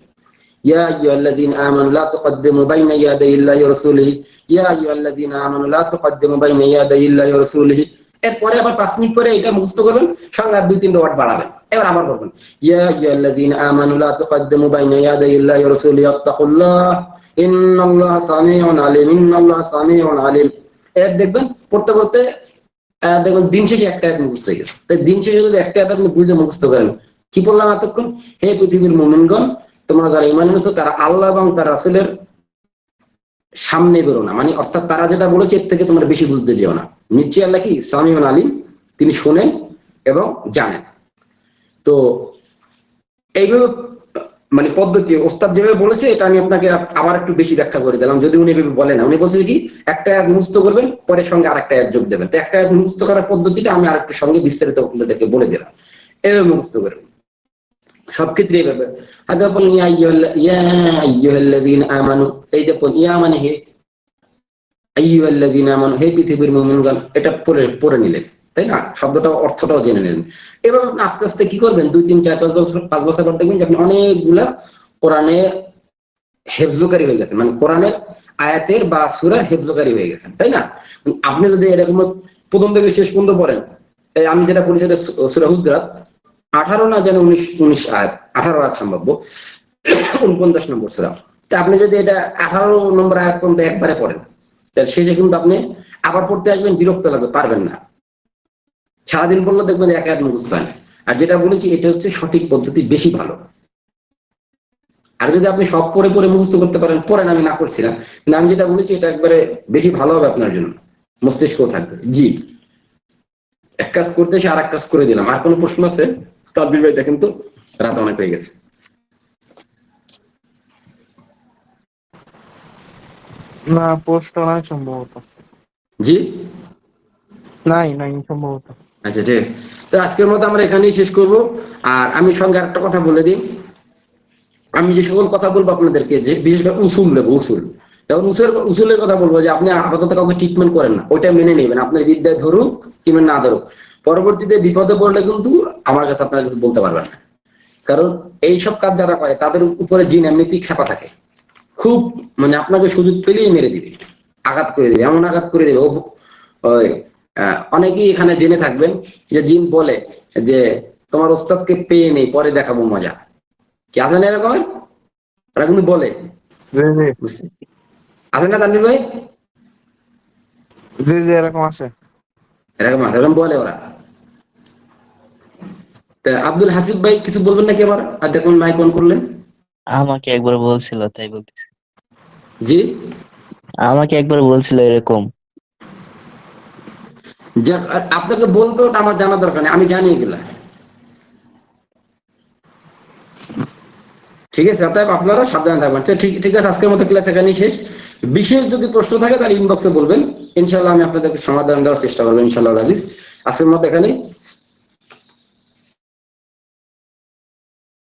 ইয়া আইয়ুহাল্লাযীনা আমানু লা তুকদ্দিমু বাইনা ইয়াদাইল্লাহি ওয়া রাসূলিহি, ইয়া আইয়ুহাল্লাযীনা আমানু লা তুকদ্দিমু বাইনা ইয়াদাইল্লাহি ওয়া রাসূলিহি। এরপরে আবার 5 মিনিট পরে এটা মুখস্থ করবেন, সঙ্গে আর 2-3 ওয়ার্ড বাড়াবেন। এবার আবার বলবেন, ইয়া আইয়ুহাল্লাযীনা আমানু লা তুকদ্দিমু বাইনা ইয়াদাইল্লাহি ওয়া রাসূলিহি ওয়াত্তাকুল্লাহ ইন্নাল্লাহা সামিউন আলীম, ইন্নাল্লাহা সামিউন আলীম। এর দেখবেন পড়তে পড়তে দেখবেন দিন শেষে একটা আয়াত মুখস্থ হয়ে গেছে। তাই দিন শেষে যদি একটা আয়াত আপনি বুঝে মুখস্থ করেন, কি বললাম এতক্ষণ, হে পৃথিবীর মুমিনগণ, তোমরা যারা ঈমান এনেছো তারা আল্লাহ এবং তার রাসূলের সামনে বেরো না, মানে অর্থাৎ তারা যেটা বলেছে এর থেকে তোমরা বেশি বুঝতে যেও না। নিশ্চয়ই আল্লাহ কি সামিউন আলীম, তিনি শোনেন এবং জানেন। তো এইভাবে মানে পদ্ধতি ওস্তাদ যেভাবে বলেছে এটা আমি আপনাকে আবার একটু বেশি ব্যাখ্যা করে দিলাম, যদি উনি এভাবে বলে না। উনি বলছে কি একটা আয়াত মুখস্থ করবেন, পরে সঙ্গে আরেকটা আয়াত যোগ দেবেন। তো একটা আয়াত মুখস্থ করার পদ্ধতিটা আমি আরেকটু সঙ্গে বিস্তারিত আপনাদেরকে বলে দিলাম, এভাবে মুখস্থ করবেন সব ক্ষেত্রে এইভাবে। হয়তো বলুন ইয়া আইয়ুহাল্লাযীনা আমানু, এই যে ইয়া মানে হে, আইয়ুহাল্লাযীনা আমানু হে পৃথিবীর মুমিনগণ, এটা পড়ে নিলেন, তাই না? শব্দটা অর্থটাও জেনে নিলেন। এবার আস্তে আস্তে কি করবেন, 2, 3, 4, 5 বছর পর দেখবেন যে আপনি অনেকগুলা কোরআনের হেফজকারী হয়ে গেছেন, মানে কোরআনের আয়াতের বা সূরার হেফজকারী হয়ে গেছেন, তাই না? আপনি যদি এরকম প্রথম থেকে শেষ পর্যন্ত পড়েন, আমি যেটা বলি সেটা সূরা হুজরাত 18 না যেন 19 আয়াত, 18 আয়াত সম্ভব, 49 নম্বর সূরা। তা আপনি যদি এটা 18 নম্বর আয়াত পর্যন্ত একবারে পড়েন, তাহলে শেষে কিন্তু আপনি আবার পড়তে আসবেন, বিরক্ত লাগবে, পারবেন না। সারাদিন পড়লে দেখবেন এক আয়াত মুখস্থ হয় না। আর যেটা বলেছি এটা হচ্ছে সঠিক পদ্ধতি, বেশি ভালো। আর যদি আপনি সব পড়ে পড়ে মুখস্থ করতে পারেন, পড়েন, আমি না করছিলাম, কিন্তু আমি যেটা বলেছি এটা একবারে বেশি ভালো হবে আপনার জন্য, মস্তিষ্কও থাকবে। জি, এক কাজ করতে এসে আর এক কাজ করে দিলাম। আর কোনো প্রশ্ন আছে? তাদবির ভাই দেখেন তো, রাত অনেক হয়ে গেছে। না, প্রশ্ন নাই সম্ভবত। জি, নাই সম্ভবত। আচ্ছা ঠিক। তো আজকের মতো আমরা এখানেই শেষ করব। আর আমি সঙ্গে আরেকটা কথা বলে দিই, আমি যে সকল কথা বলবো আপনাদেরকে, যে বিশেষ করে উসুল দেবো, যেমন উসুলের কথা বলবো যে আপনি আপাতত কাউকে ট্রিটমেন্ট করেন না, ওইটা মেনে নেবেন, আপনার বিদ্যায় ধরুক কিংবা না ধরুক, পরবর্তীতে বিপদে পড়লে কিন্তু আমার কাছে আপনার কাছে বলতে পারবেন না। কারণ এইসব কাজ যারা করে তাদের উপরে জিন এমনিতেই খেপা থাকে, খুব মানে আপনাকে সুযোগ পেলেই মেরে দিবে, আঘাত করে দিবে, এমন আঘাত করে দিবে। অনেকেই এখানে জেনে থাকবেন যে জিন বলে যে তোমার ওস্তাদকে পেয়ে নেই, পরে দেখাবো মজা, কি আছে না এরকম? ওরা কিন্তু বলে, আছে না তানভীর ভাই? জি এরকম আছে, এরকম আছে, এরকম বলে ওরা। তা আব্দুল হাসিব ভাই কিছু বলবেন নাকি আবার? আর দেখুন মাইক অন করলেন। আমাকে একবার বলছিল, তাই বলতেছি। জি, আমাকে একবার বলছিল এরকম। আপনাকে বলবে, ওটা আমার জানা দরকার নেই, আমি জানি এগুলা। ঠিক আছে, অতএব আপনারা সাবধানে থাকবেন। ঠিক আছে, আজকের মতো ক্লাস এখানেই শেষ। বিশেষ যদি প্রশ্ন থাকে তাহলে ইনবক্সে বলবেন, ইনশাল্লাহ আমি আপনাদেরকে সমাধান দেওয়ার চেষ্টা করবো, ইনশাল্লাহ। আজকের মতো এখানেই।